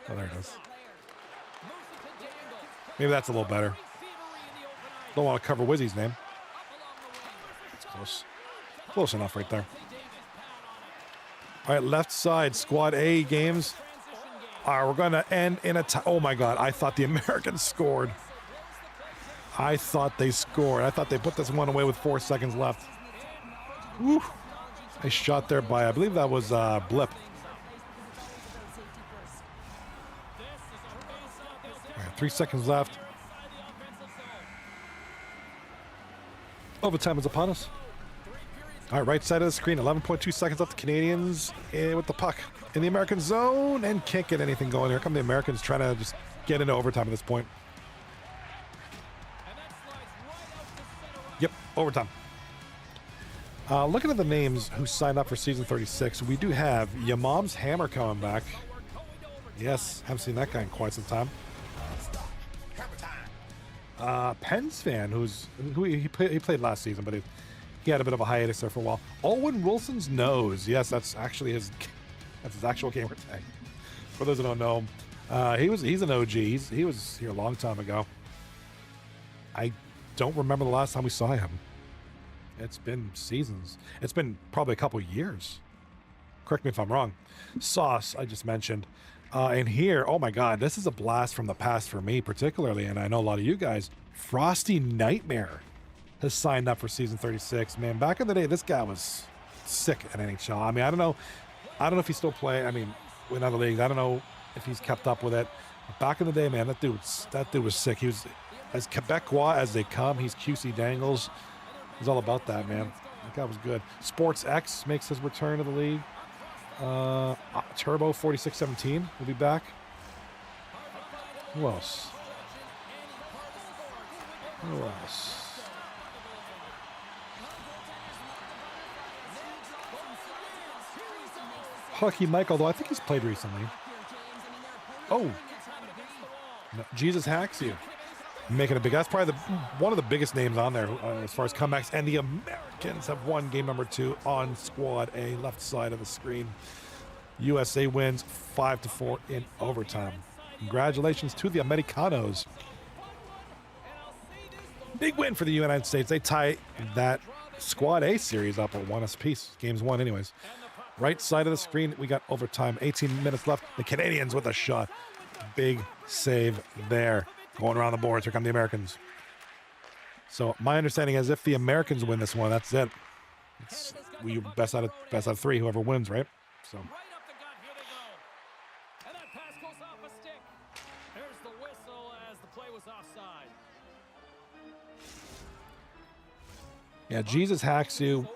Oh, there it is. Maybe that's a little better. Don't want to cover Wizzy's name. It's close. Close enough right there. All right, left side, squad A games. All right, we're going to end in a tie. Oh, my God. I thought the Americans scored. I thought they scored. I thought they put this one away with 4 seconds left. Woo. Nice shot there by, I believe that was Blip. All right, 3 seconds left. Overtime is upon us. All right, right side of the screen, 11.2 seconds left. The Canadians with the puck in the American zone and can't get anything going. Here come the Americans trying to just get into overtime at this point. Yep, overtime. Looking at the names who signed up for season 36, we do have Your Mom's Hammer coming back. Yes, haven't seen that guy in quite some time. Pens fan, who he played last season, but he had a bit of a hiatus there for a while. Owen Wilson's nose. Yes, that's actually his actual gamer tag. For those who don't know him, he's an OG. He was here a long time ago. I don't remember the last time we saw him. It's been seasons. It's been probably a couple years. Correct me if I'm wrong. Sauce, I just mentioned. And here, oh my God, this is a blast from the past for me particularly, and I know a lot of you guys. Frosty Nightmare has signed up for season 36. Man, back in the day, this guy was sick at NHL. I mean, I don't know if he's still playing. I mean, in other leagues, I don't know if he's kept up with it. But back in the day, man, that dude was sick. He was as Quebecois as they come. He's QC Dangles. He's all about that, man. That guy was good. Sports X makes his return to the league. Turbo 4617 will be back. Who else? Hockey Michael, though I think he's played recently. Oh, no, Jesus hacks you. Making a big. That's probably one of the biggest names on there as far as comebacks. And the Americans have won game number 2 on Squad A, left side of the screen. USA wins 5-4 in overtime. Congratulations to the Americanos. Big win for the United States. They tie that Squad A series up at 1 apiece. Game's won anyways. Right side of the screen, we got overtime. 18 minutes left. The Canadians with a shot. Big save there. Going around the boards. Here come the Americans. So my understanding is if the Americans win this one, that's it. We best out of 3, whoever wins, right? So. Yeah, Jesus hacks you.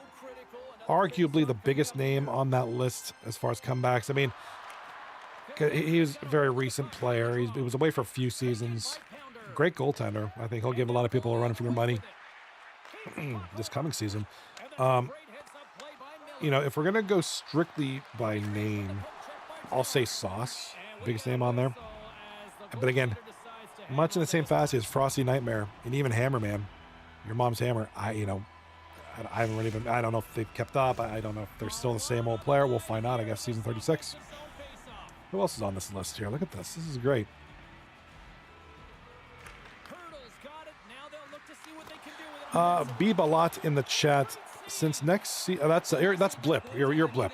Arguably the biggest name on that list as far as comebacks. I mean, he was a very recent player. He was away for a few seasons. Great goaltender. I think he'll give a lot of people a run for their money this coming season. You know, if we're going to go strictly by name, I'll say Sauce, biggest name on there. But again, much in the same fashion as Frosty Nightmare and even Hammerman, Your Mom's Hammer. I don't know if they've kept up. I don't know if they're still the same old player. We'll find out, I guess, season 36. Who else is on this list here? Look at this. This is great. Bibalot in the chat. Since next season, that's Blip. You're Blip.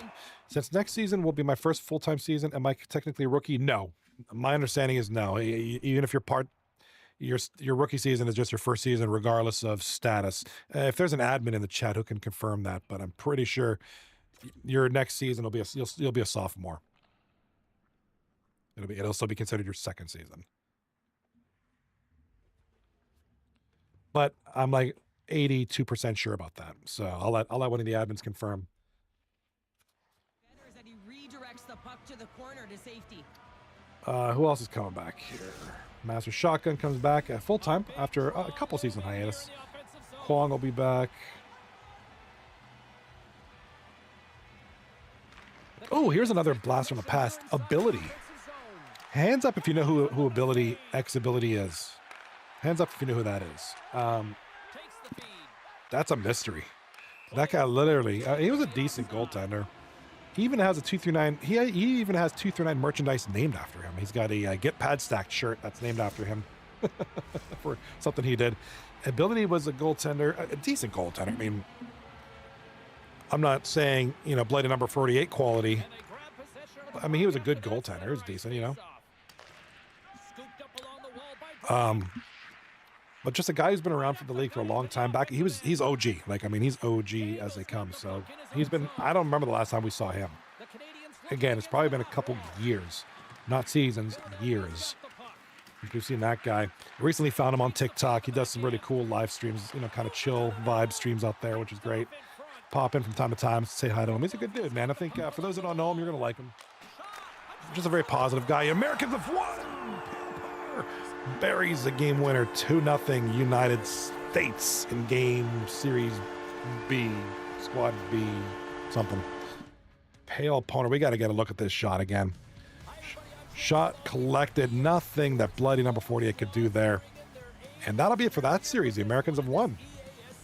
Since next season will be my first full-time season, am I technically a rookie? No. My understanding is no. Even if your rookie season is just your first season, regardless of status. If there's an admin in the chat who can confirm that, but I'm pretty sure your next season will be you'll be a sophomore. It'll still be considered your second season. But I'm like 82% sure about that. So I'll let one of the admins confirm. That he redirects the puck to the corner to safety. Who else is coming back here? Master Shotgun comes back at full time after a couple season hiatus. Kwong will be back. Oh, here's another blast from the past. Ability. Hands up if you know who Ability X Ability is. Hands up if you know who that is. That's a mystery. That guy literally, he was a decent goaltender. He even has a 239. He even has 239 merchandise named after him. He's got a Get Pad Stacked shirt that's named after him for something he did. Ability was a goaltender, a decent goaltender. I mean, I'm not saying, Blighted number 48 quality. I mean, he was a good goaltender. He was decent, but just a guy who's been around for the league for a long time. He's OG. Like, I mean, he's OG as they come. So he's been, I don't remember the last time we saw him. Again, it's probably been a couple years, not seasons, years. We've seen that guy. I recently found him on TikTok. He does some really cool live streams, you know, kind of chill vibe streams out there, which is great. Pop in from time to time, say hi to him. He's a good dude, man. I think for those that don't know him, you're going to like him. Just a very positive guy. Americans have won! Buries the game winner, 2-0 United States in game series B, squad B, something. Pale opponent. We got to get a look at this shot again. Shot collected, nothing that bloody number 48 could do there. And that'll be it for that series. The Americans have won.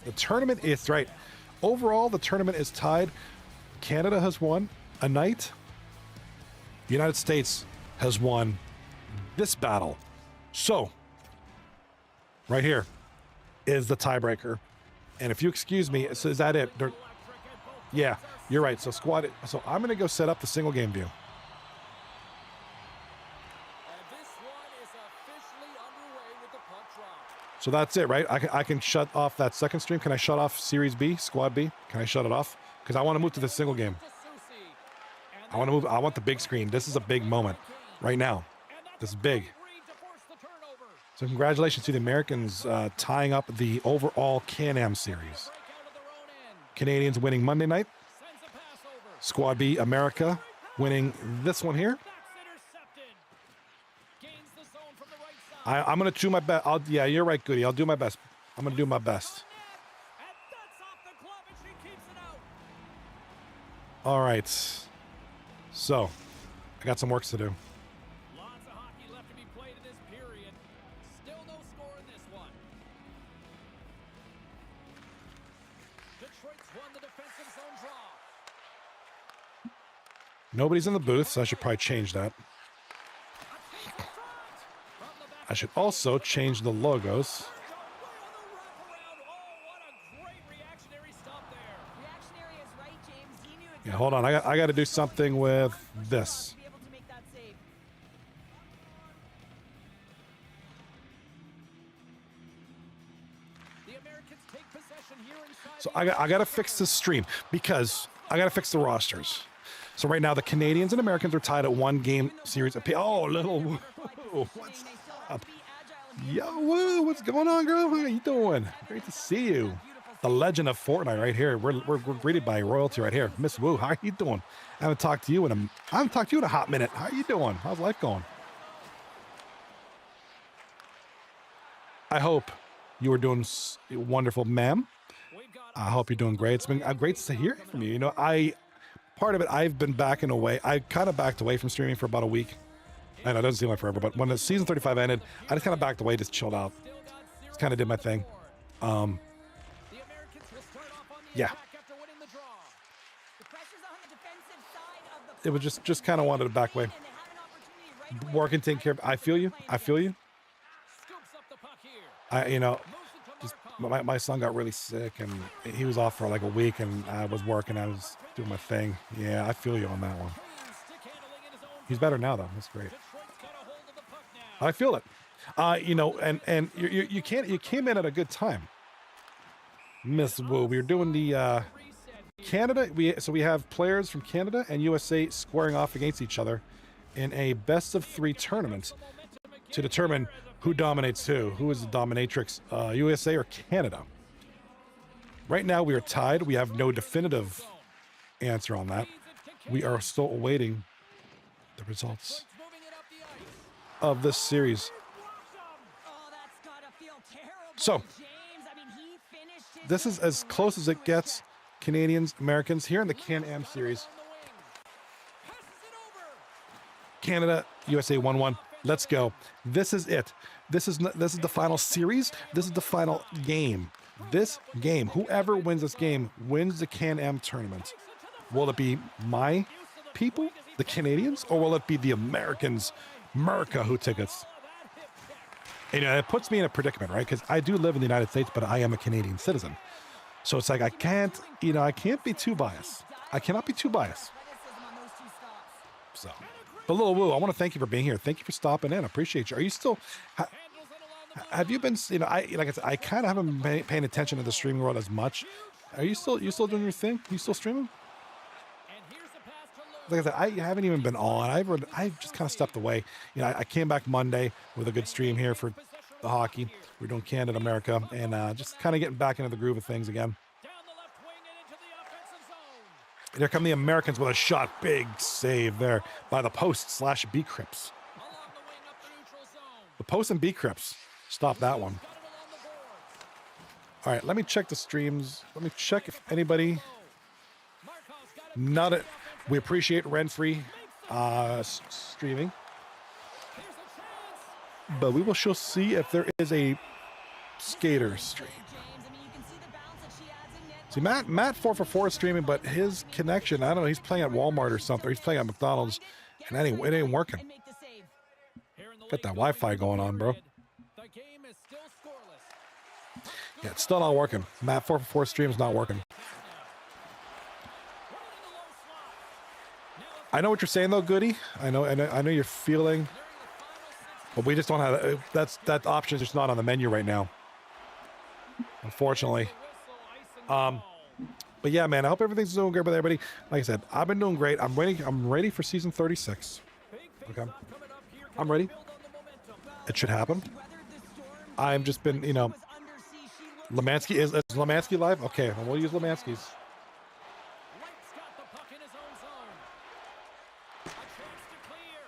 The tournament is right. Overall, the tournament is tied. Canada has won a night. The United States has won this battle. So, right here is the tiebreaker. And if you excuse me, so is that it? Yeah, you're right. So squad. So I'm going to go set up the single game view. So that's it, right? I can shut off that second stream. Can I shut off Series B, Squad B? Can I shut it off? Because I want to move to the single game. I want to move. I want the big screen. This is a big moment right now. This is big. So congratulations to the Americans tying up the overall CanAm series. Canadians winning Monday night. Squad B, America, winning this one here. I'm going to do my best. Yeah, you're right, Goody. I'll do my best. I'm going to do my best. All right. So, I got some work to do. Lots of hockey left to be played in this period. Still no score in this one. Detroit's won the defensive zone draw. Nobody's in the booth, so I should probably change that. I should also change the logos. Yeah, hold on. I got to do something with this. So I got to fix this stream because I got to fix the rosters. So right now the Canadians and Americans are tied at 1 game series apiece. Oh, little whoa, what's up? Yo, woo, what's going on, girl? How you doing? Great to see you. The legend of Fortnite right here. We're greeted by royalty right here. Miss Wu, how are you doing? I haven't talked to you in a hot minute. How are you doing? How's life going? I hope you are doing wonderful, ma'am. I hope you're doing great. It's been great to hear from you. You know, part of it, I've been backing away. I kind of backed away from streaming for about a week. I know it doesn't seem like forever, but when the season 35 ended, I just kind of backed away, just chilled out. Just kind of did my thing. Yeah. It was just kind of wanted to back away. Working, taking care of. I feel you. I feel you. You know, just my son got really sick and he was off for like a week, and I was working. I was doing my thing. Yeah, I feel you on that one. He's better now though. That's great. I feel it. You know, and you came in at a good time, Miss Wu. We were doing the Canada. We have players from Canada and USA squaring off against each other in a best-of-3 tournament to determine who dominates who is the dominatrix, USA or Canada. Right now we are tied. We have no definitive answer on that. We are still awaiting the results of this series. So this is as close as it gets. Canadians, Americans here in the CanAm series. Canada, USA 1-1. Let's go. This is it. This is the final series. This is the final game. This game, whoever wins this game wins the CanAm tournament. Will it be my people, the Canadians, or will it be the Americans, America, who tickets? You know, it puts me in a predicament, right? Because I do live in the United States, but I am a Canadian citizen. So it's like I can't be too biased. I cannot be too biased. So, but Little Woo, I want to thank you for being here. Thank you for stopping in. I appreciate you. Are you still? Have you been, you know, like I said, I kind of haven't been paying attention to the streaming world as much. Are you still doing your thing? You still streaming? And here's the pass to Lou. Like I said, I haven't even been on. I just kind of stepped away. You know, I came back Monday with a good stream here for the hockey. We're doing Canada, America, and just kind of getting back into the groove of things again. Down the left wing and into the offensive zone. There come the Americans with a shot. Big save there by the post / B Crips. Along the wing up the neutral zone. The post and B Crips. Stop that one. Got it along the boards. All right, let me check the streams. Let me check if anybody. Markov's got it. Not it. We appreciate Renfree streaming, Here's a chance. but we will still see if there is a skater stream. James, I mean, you can see the bounce that she adds in net. See, Matt 4for4 is streaming, but his connection, I don't know, he's playing at Walmart or something. Or he's playing at McDonald's, and it ain't working. And make the save. Here in the Got that late Wi-Fi going on, bro. period, the game is still scoreless. Yeah, it's still not working. Matt 4for4 stream is not working. I know what you're saying though, Goody. I know you're feeling, but we just don't have that option is just not on the menu right now, unfortunately. But yeah, man, I hope everything's doing good with everybody. Like I said, I've been doing great. I'm ready for season 36. Okay, I'm ready. It should happen. I've just been, you know, Lemansky is Lemansky live? Okay, then we'll use Lemansky's. Light's got the puck in his own zone. A chance to clear.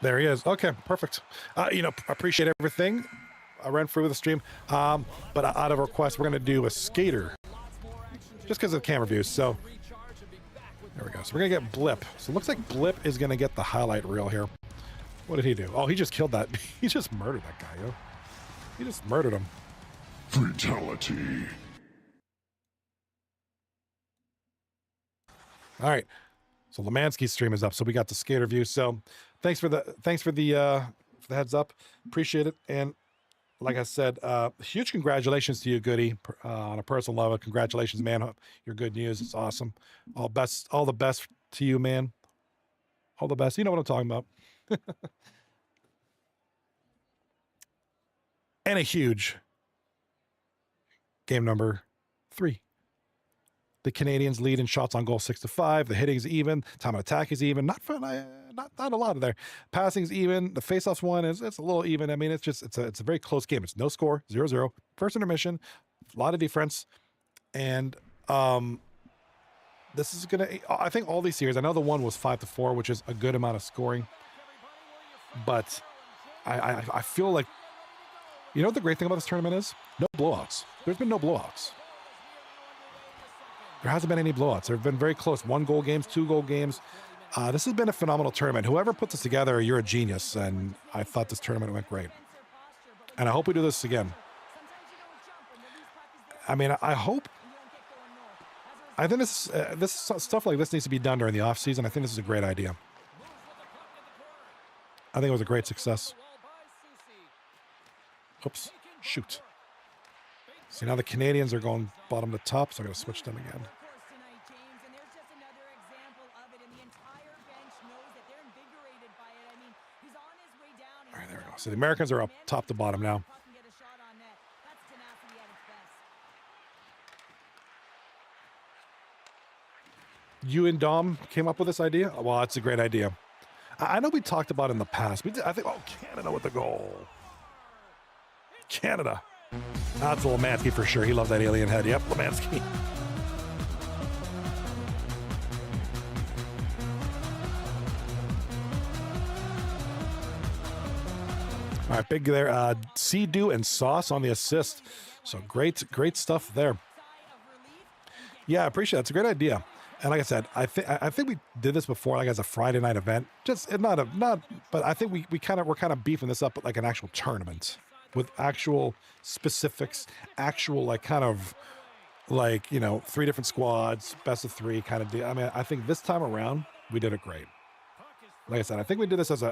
There he is. Okay, perfect. You know, appreciate everything. I ran through with the stream. But out of request, we're gonna do a skater. Just because of the camera views. So there we go. So we're gonna get Blip. So it looks like Blip is gonna get the highlight reel here. What did he do? Oh, he just killed that. He just murdered that guy, yo. He just murdered him. Fatality. All right. So Lemansky's stream is up. So we got the skater view. So thanks for the heads up. Appreciate it. And like I said, huge congratulations to you, Goody, on a personal level. Congratulations, man. Your good news. It's awesome. All the best to you, man. All the best. You know what I'm talking about. And a huge game number 3. The Canadians lead in shots on goal 6-5. The hitting's even. Time of attack is even. Not a lot of there. Passing's even. The faceoffs one it's a little even. I mean, it's a very close game. It's no score, 0-0. First intermission, a lot of defense, and this is gonna. I think all these series. I know the one was 5-4, which is a good amount of scoring, but I feel like, you know what the great thing about this tournament is? No blowouts. There's been no blowouts. There hasn't been any blowouts. There have been very close 1-goal games, 2-goal games. This has been a phenomenal tournament. Whoever put this together, you're a genius. And I thought this tournament went great. And I hope we do this again. I mean, I hope. I think this stuff like this needs to be done during the off season. I think this is a great idea. I think it was a great success. Oops, shoot. See, now the Canadians are going bottom to top, so I'm going to switch them again. All right, there we go. So the Americans are up top to bottom now. You and Dom came up with this idea? Well, it's a great idea. I know we talked about it in the past. I think, oh, Canada with the goal. Canada. That's Lemansky for sure. He loves that alien head. Yep, Lemansky. All right, big there. Sea-Doo and Sauce on the assist. So great stuff there. Yeah, I appreciate it. It's a great idea. And like I said, I think we did this before, like as a Friday night event. But I think we're kind of beefing this up like an actual tournament with actual specifics, actual like kind of like, you know, 3 different squads, best-of-3 kind of deal. I mean, I think this time around we did it great. Like I said, I think we did this as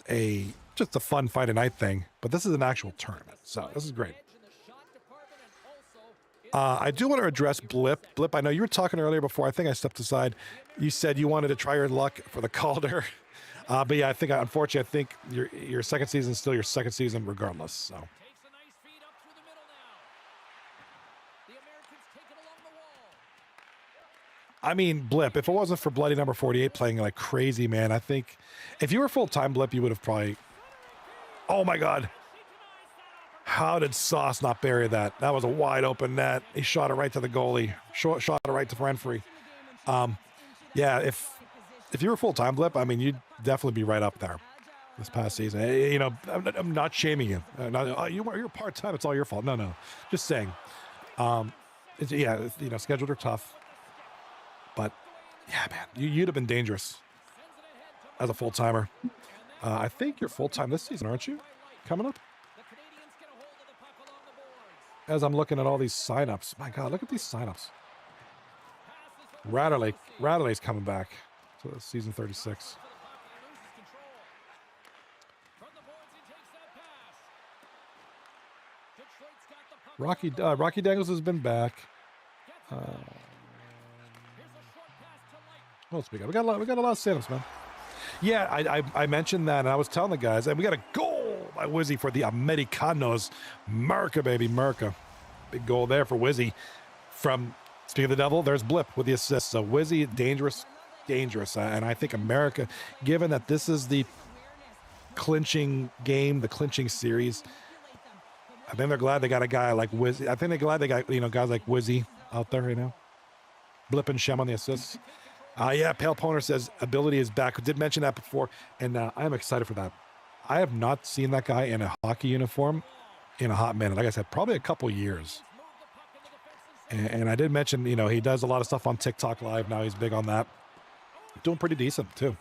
a just a fun Friday night thing, but this is an actual tournament, so this is great. I do want to address Blip. Blip, I know you were talking earlier before. I think I stepped aside. You said you wanted to try your luck for the Calder. But yeah, I think, unfortunately, I think your second season is still your second season regardless. So. Takes a nice feed up through the middle now. The Americans take it along the wall. I mean, Blip, if it wasn't for bloody number 48 playing like crazy, man, I think if you were full-time Blip, you would have probably... Oh, my God. How did Sauce not bury that? That was a wide open net. He shot it right to the goalie. Shot it right to Renfrey. Yeah, if you were full-time Blip, I mean, you'd definitely be right up there this past season. You know, I'm not shaming you. You're part-time. It's all your fault. No. Just saying. Yeah, you know, schedules are tough. But, yeah, man, you'd have been dangerous as a full-timer. I think you're full-time this season, aren't you? Coming up? The Canadians get a hold of the puck along the boards. As I'm looking at all these signups. My God, look at these signups. Ratterley's coming back to season 36. From the boards, he takes that pass. Detroit's got the puck. Rocky Dangles has been back. Here's a short pass to Light. Well, speak up. We got a lot of signups, man. Yeah, I mentioned that, and I was telling the guys, and we got a goal by Wizzy for the Americanos. Merca, baby, Merca. Big goal there for Wizzy. From, speaking of the devil, there's Blip with the assist. So Wizzy, dangerous. And I think America, given that this is the clinching game, the clinching series, I think they're glad they got a guy like Wizzy. I think they're glad they got, you know, guys like Wizzy out there right now. Blip and Shem on the assists. Yeah, Pale Poner says ability is back. I did mention that before, and I am excited for that. I have not seen that guy in a hockey uniform in a hot minute. Like I said, probably a couple years. And I did mention, you know, he does a lot of stuff on TikTok Live now. He's big on that. Doing pretty decent too.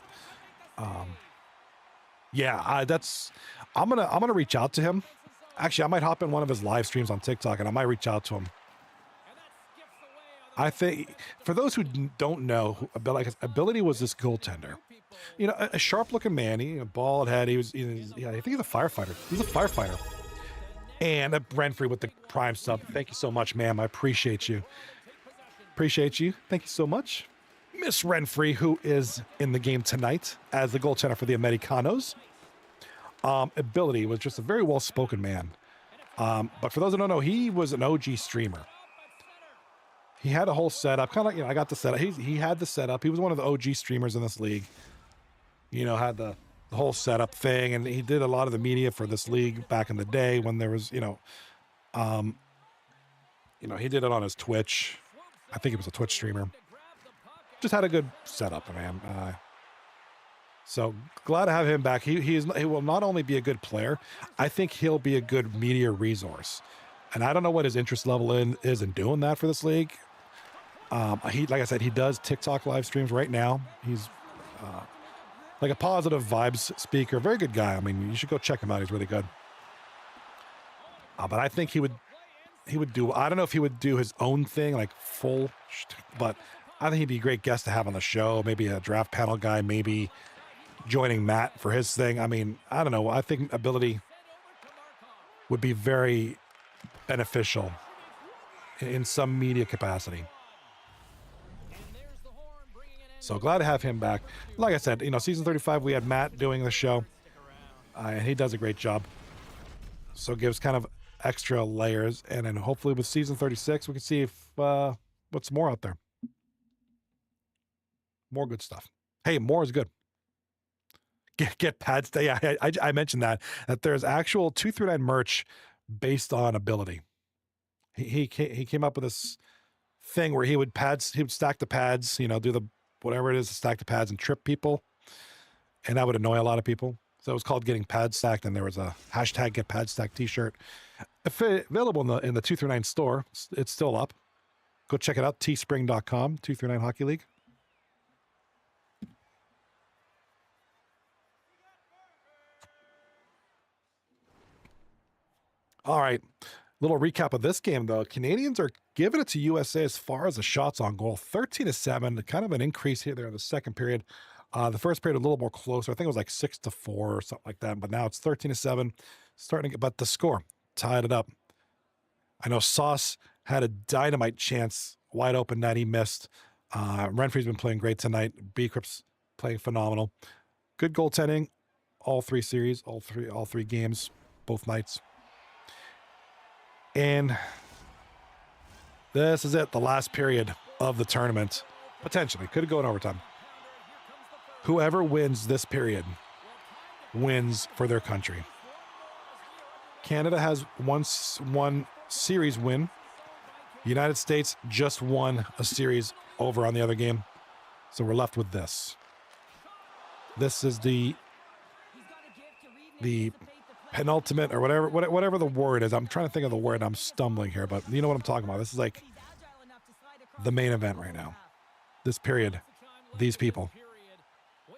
Yeah, I'm gonna reach out to him. Actually, I might hop in one of his live streams on TikTok, and I might reach out to him. I think, for those who don't know, Ability was this goaltender. You know, a sharp-looking man, a bald head. I think he's a firefighter. He's a firefighter. And Renfrey with the prime sub. Thank you so much, ma'am. I appreciate you. Appreciate you. Thank you so much. Miss Renfrey, who is in the game tonight as the goaltender for the Americanos. Ability was just a very well-spoken man. But for those who don't know, he was an OG streamer. He had a whole setup, kind of like, you know, I got the setup. He had the setup. He was one of the OG streamers in this league. You know, had the whole setup thing, and he did a lot of the media for this league back in the day when there was, he did it on his Twitch. I think he was a Twitch streamer. Just had a good setup, man. So glad to have him back. He will not only be a good player, I think he'll be a good media resource. And I don't know what his interest level is in doing that for this league. Like I said, he does TikTok live streams right now. He's like a positive vibes speaker. Very good guy. I mean, you should go check him out. He's really good. But I think he would do, I don't know if he would do his own thing, like full, but I think he'd be a great guest to have on the show. Maybe a draft panel guy, maybe joining Matt for his thing. I mean, I don't know. I think Ability would be very beneficial in some media capacity. So glad to have him back. Like I said, season 35, we had Matt doing the show, and he does a great job. So it gives kind of extra layers, and then hopefully with season 36, we can see if what's more out there. More good stuff. Hey, more is good. Get pads. Yeah, I mentioned that there's actual 239 merch based on Ability. He came up with this thing where he would stack the pads, do the whatever it is to stack the pads and trip people, and that would annoy a lot of people. So it was called Getting Pads Stacked, and there was a hashtag Get Pads Stacked t-shirt available in the 239 store. It's still up. Go check it out, teespring.com, 239 Hockey League. All right. Little recap of this game, though. Canadians are giving it to USA as far as the shots on goal. 13-7, kind of an increase here there in the second period. The first period a little more closer. I think it was like 6-4 or something like that. But now it's 13-7, starting to get, but the score tied it up. I know Sauce had a dynamite chance, wide open net. He missed. Renfree's been playing great tonight. Beecrip's playing phenomenal. Good goaltending, all three series, all three games, both nights. And this is it, the last period of the tournament. Potentially, could go in overtime. Whoever wins this period wins for their country. Canada has one series win. The United States just won a series over on the other game. So we're left with this. This is the penultimate or whatever the word is. I'm trying to think of the word. I'm stumbling here, but you know what I'm talking about. This is like the main event right now. This period, these people.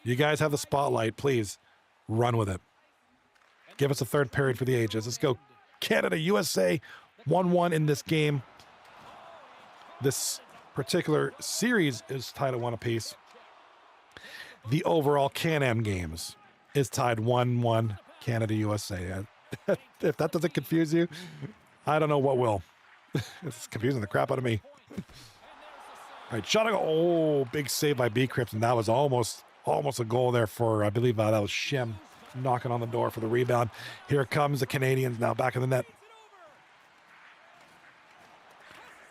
You guys have the spotlight. Please run with it. Give us a third period for the ages. Let's go. Canada, USA, 1-1 in this game. This particular series is tied at 1 apiece. The overall CanAm Games is tied 1-1, Canada, USA. If that doesn't confuse you, I don't know what will. It's confusing the crap out of me. All right, shot. Oh, big save by Beecrips, and that was almost a goal there for, I believe that was Shem knocking on the door for the rebound. Here comes the Canadians now back in the net.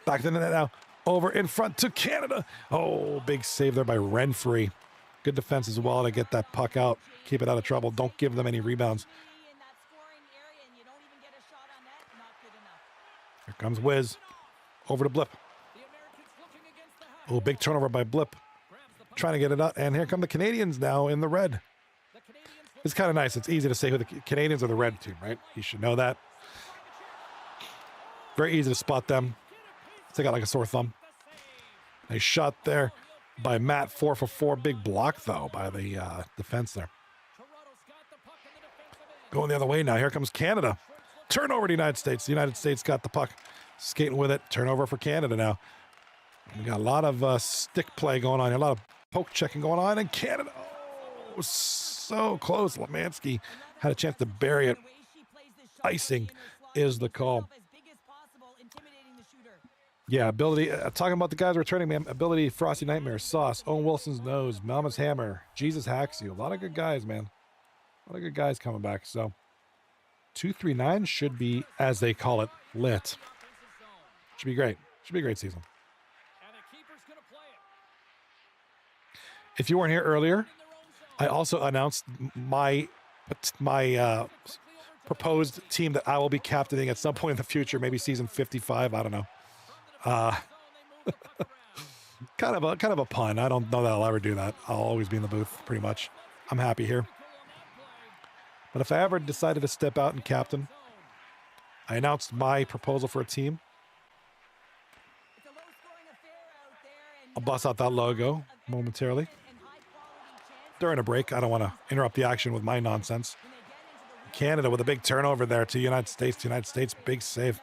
Back in the net now. Over in front to Canada. Oh, big save there by Renfree. Good defense as well to get that puck out. Keep it out of trouble. Don't give them any rebounds. Here comes Wiz. Over to Blip. Oh, big turnover by Blip. Trying to get it out. And here come the Canadians now in the red. It's kind of nice. It's easy to say who the Canadians are, the red team, right? You should know that. Very easy to spot them. They got like a sore thumb. Nice shot there by Matt. 4 for 4. Big block, though, by the defense there. Going the other way now. Here comes Canada. Turnover to the United States. The United States got the puck. Skating with it. Turnover for Canada now. We got a lot of stick play going on here. A lot of poke checking going on. And Canada, oh, so close. Lemansky had a chance to bury it. Icing is the call. Yeah, ability. Talking about the guys returning, man. Ability, Frosty Nightmare, Sauce, Owen Wilson's Nose, Mama's Hammer, Jesus Hacks You. A lot of good guys, man. A lot of good guys coming back. So 239 should be, as they call it, lit. Should be great. Should be a great season. If you weren't here earlier, I also announced my proposed team that I will be captaining at some point in the future, maybe season 55. I don't know. Kind of a pun. I don't know that I'll ever do that. I'll always be in the booth, pretty much. I'm happy here. But if I ever decided to step out and captain, I announced my proposal for a team. I'll bust out that logo momentarily. During a break, I don't want to interrupt the action with my nonsense. Canada with a big turnover there to United States. United States, big save.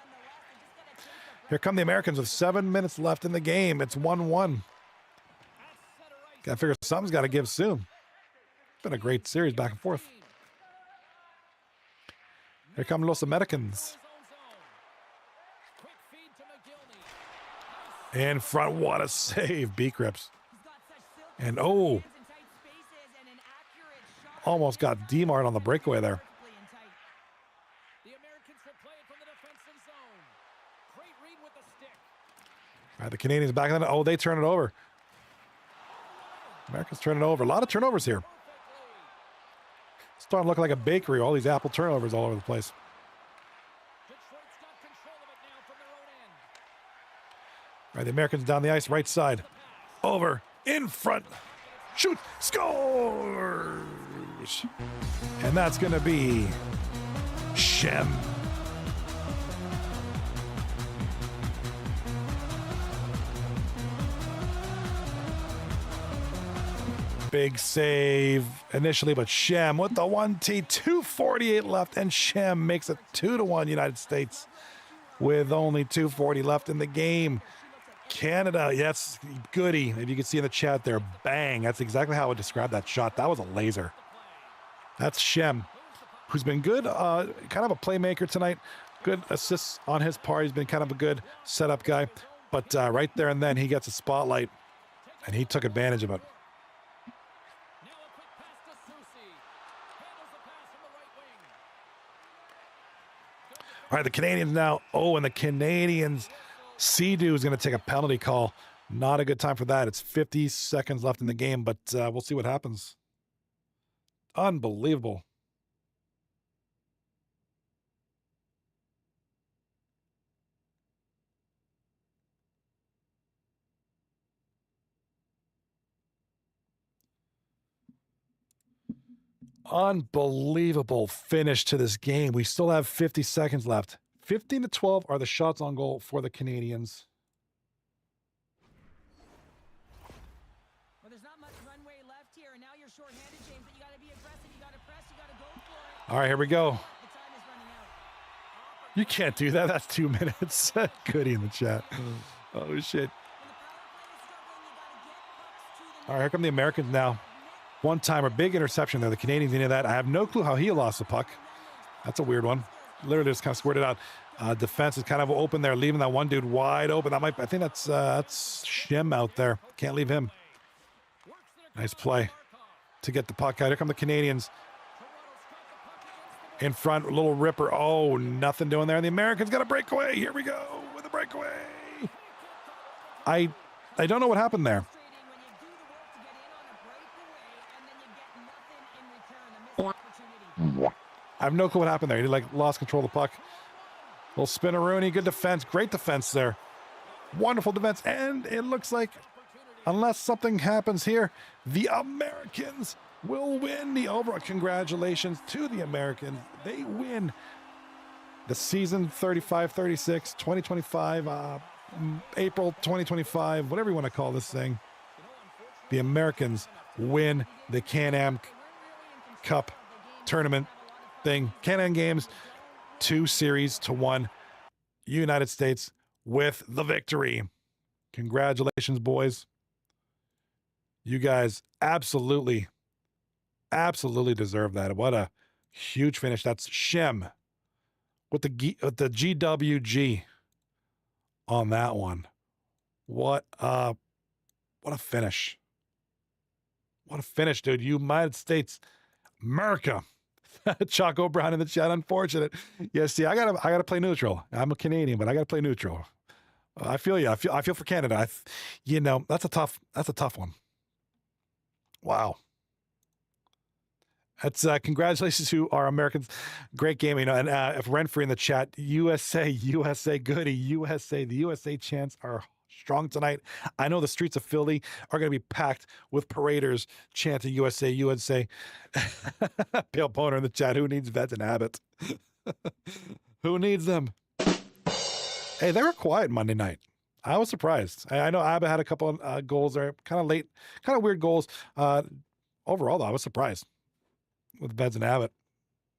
Here come the Americans with 7 minutes left in the game. It's 1-1. Got to figure something's got to give soon. It's been a great series back and forth. Here come Los Americans. In front, what a save, Beecrips. And oh, almost got D-Mart on the breakaway there. All right, the Canadians back in the, oh, they turn it over. Americans turn it over. A lot of turnovers here. It's starting to look like a bakery. All these apple turnovers all over the place. All right, the Americans down the ice, right side. Over, in front. Shoot, scores! And that's going to be Shem. Big save initially, but Shem with the 1T, 2:48 left, and Shem makes it 2-1 United States with only 2:40 left in the game. Canada, yes, goody. If you can see in the chat there, bang. That's exactly how I would describe that shot. That was a laser. That's Shem, who's been good, kind of a playmaker tonight. Good assists on his part. He's been kind of a good setup guy. But right there and then, he gets a spotlight, and he took advantage of it. Now a quick pass to Susi. Handles the pass from the right wing. All right, the Canadians now. Oh, and the Canadians. Sea-Doo is going to take a penalty call. Not a good time for that. It's 50 seconds left in the game, but we'll see what happens. Unbelievable. Unbelievable finish to this game. We still have 50 seconds left. 15-12 are the shots on goal for the Canadians. Well, there's not much runway left here, and now you're short-handed, James, but you got to be aggressive, you got to press, you got to go for it. All right, here we go. The time is running out. You can't do that. That's 2 minutes. Goody in the chat. Oh, shit. All right, here come the Americans now. One-timer, big interception there. The Canadians into that. I have no clue how he lost the puck. That's a weird one. Literally just kind of squirted out. Defense is kind of open there, leaving that one dude wide open. I think that's Shim out there. Can't leave him. Nice play to get the puck out. Here come the Canadians. In front, a little ripper. Oh, nothing doing there. And the Americans got a breakaway. Here we go with a breakaway. I don't know what happened there. I have no clue what happened there. He lost control of the puck. Little spinneroonie, good defense, great defense there. Wonderful defense, and it looks like, unless something happens here, the Americans will win the overall. Congratulations to the Americans. They win the season 35-36, 2025, April 2025, whatever you want to call this thing. The Americans win the CanAm Cup tournament thing. CanAm Games, 2-1. United States with the victory. Congratulations, boys. You guys absolutely deserve that. What a huge finish. That's Shem with the GWG on that one. What a finish. What a finish, dude. United States, America. Choco Brown in the chat. Unfortunate. Yeah, see, I gotta play neutral. I'm a Canadian, but I gotta play neutral. I feel you. I feel for Canada. That's a tough one. Wow. That's congratulations to our Americans. Great game, and if Renfrey in the chat, USA goody, USA. The USA chants are strong tonight. I know the streets of Philly are going to be packed with paraders chanting USA, USA. Pale Poner in the chat. Who needs Vets and Abbott? Who needs them? Hey, they were quiet Monday night. I was surprised. I know Abbott had a couple of goals there, kind of late, kind of weird goals. Overall, though, I was surprised with Vets and Abbott.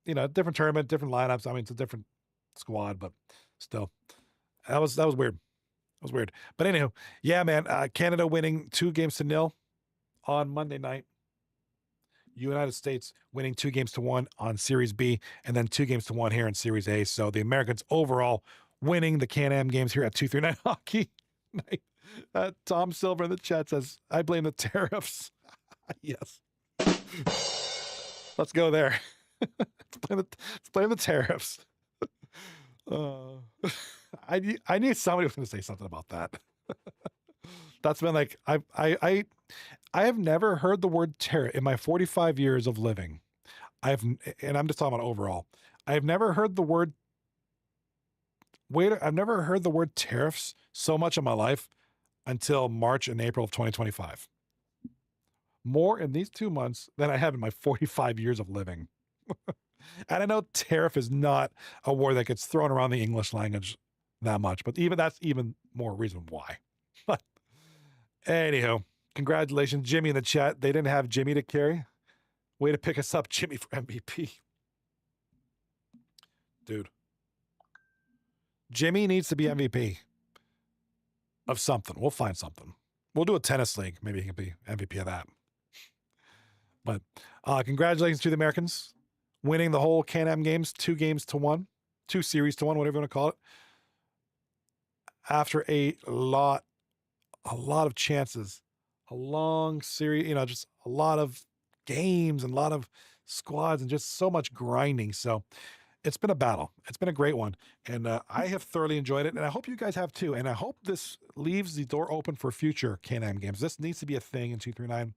Different tournament, different lineups. I mean, it's a different squad, but still, that was weird. It was weird. But anyhow, yeah, man, Canada winning 2-0 on Monday night. United States winning 2-1 on Series B, and then 2-1 here in Series A. So the Americans overall winning the CanAm Games here at 239 Hockey Night. Tom Silver in the chat says, I blame the tariffs. Yes. Let's go there. Let's blame the tariffs. I knew somebody was going to say something about that. That's been like, I have never heard the word tariff in my 45 years of living. And I'm just talking about overall. I've never heard the word tariffs so much in my life until March and April of 2025. More in these 2 months than I have in my 45 years of living. And I know tariff is not a word that gets thrown around the English language that much, but that's even more reason why. But anyhow, congratulations, Jimmy in the chat. They didn't have Jimmy to carry. Way to pick us up, Jimmy, for MVP. Dude. Jimmy needs to be MVP of something. We'll find something. We'll do a tennis league. Maybe he can be MVP of that. But congratulations to the Americans winning the whole CanAm Games, 2-1. 2 series to 1, whatever you want to call it. After a lot of chances, a long series, just a lot of games and a lot of squads and just so much grinding. So it's been a battle. It's been a great one. And I have thoroughly enjoyed it. And I hope you guys have too. And I hope this leaves the door open for future CanAm games. This needs to be a thing in 239.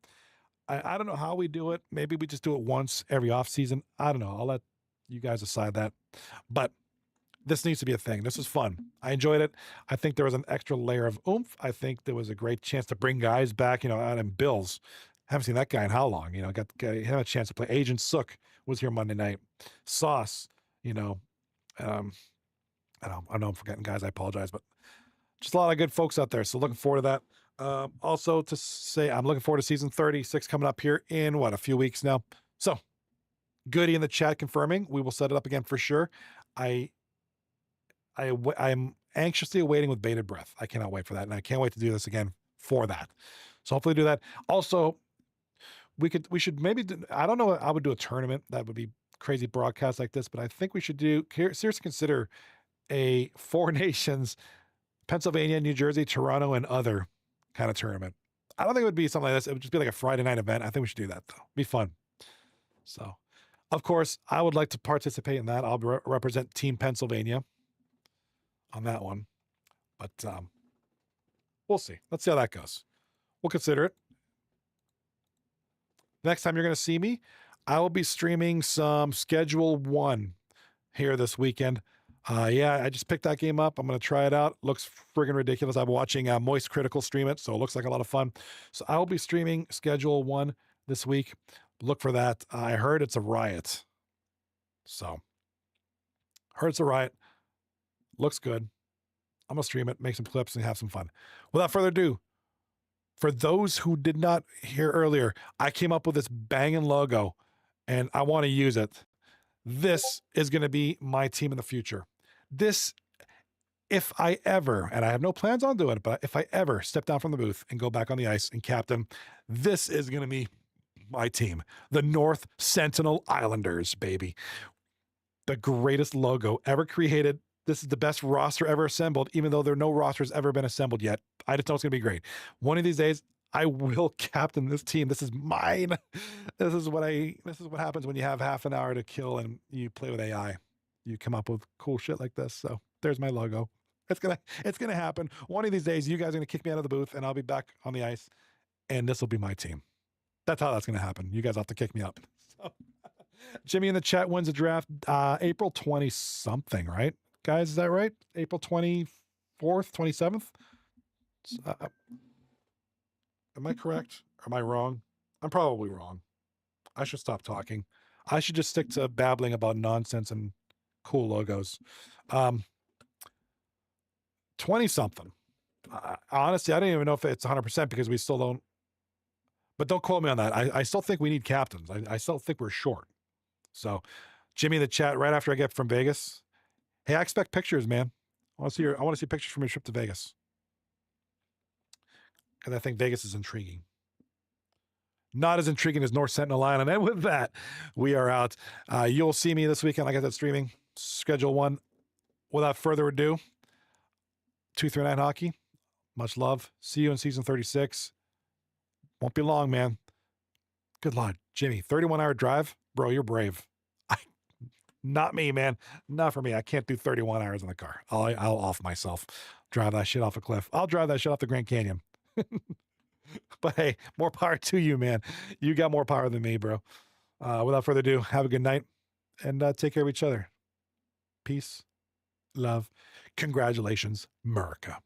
I don't know how we do it. Maybe we just do it once every off season. I don't know. I'll let you guys decide that. But this needs to be a thing. This was fun. I enjoyed it. I think there was an extra layer of oomph. I think there was a great chance to bring guys back, out in Bills. Haven't seen that guy in how long? Got had a chance to play. Agent Sook was here Monday night. Sauce, I know I'm forgetting guys. I apologize, but just a lot of good folks out there. So looking forward to that. Also to say, I'm looking forward to season 36 coming up here in a few weeks now. So Goody in the chat confirming we will set it up again for sure. I'm anxiously awaiting with bated breath. I cannot wait for that. And I can't wait to do this again for that. So hopefully do that. Also, we should maybe I don't know. I would do a tournament. That would be crazy broadcast like this, but I think we should seriously consider a 4 nations, Pennsylvania, New Jersey, Toronto, and other kind of tournament. I don't think it would be something like this. It would just be like a Friday night event. I think we should do that though. Be fun. So, of course, I would like to participate in that. I'll represent Team Pennsylvania on that one, but we'll see. Let's see how that goes. We'll consider it. Next time you're going to see me, I will be streaming some Schedule 1 here this weekend. Yeah, I just picked that game up. I'm going to try it out. Looks friggin' ridiculous. I'm watching Moist Critical stream it, so it looks like a lot of fun. So I will be streaming Schedule 1 this week. Look for that. I heard it's a riot. So, heard it's a riot. Looks good. I'm going to stream it, make some clips, and have some fun. Without further ado, for those who did not hear earlier, I came up with this banging logo, and I want to use it. This is going to be my team in the future. This, if I ever, and I have no plans on doing it, but if I ever step down from the booth and go back on the ice and captain, this is going to be my team. The North Sentinel Islanders, baby. The greatest logo ever created. This is the best roster ever assembled, even though no roster has ever been assembled yet. I just know it's going to be great. One of these days, I will captain this team. This is mine. This is what happens when you have half an hour to kill and you play with AI. You come up with cool shit like this. So there's my logo. It's gonna happen. One of these days, you guys are gonna kick me out of the booth, and I'll be back on the ice, and this will be my team. That's how that's gonna happen. You guys have to kick me up. So, Jimmy in the chat wins the draft April 20 something, right? Guys, is that right? April 24th, 27th? Am I correct? Or am I wrong? I'm probably wrong. I should stop talking. I should just stick to babbling about nonsense and cool logos. 20 something. Honestly, I don't even know if it's 100% because we still don't. But don't quote me on that. I still think we need captains. I still think we're short. So, Jimmy in the chat right after I get from Vegas. Hey, I expect pictures, man. I want to see pictures from your trip to Vegas. Because I think Vegas is intriguing. Not as intriguing as North Sentinel Island. And with that, we are out. You'll see me this weekend, like I said, streaming Schedule 1. Without further ado, 239 Hockey. Much love. See you in season 36. Won't be long, man. Good Lord. Jimmy, 31-hour drive? Bro, you're brave. Not me, man. Not for me. I can't do 31 hours in the car. I'll off myself. Drive that shit off a cliff. I'll drive that shit off the Grand Canyon. But hey, more power to you, man. You got more power than me, bro. Without further ado, have a good night and take care of each other. Peace, love, congratulations, America.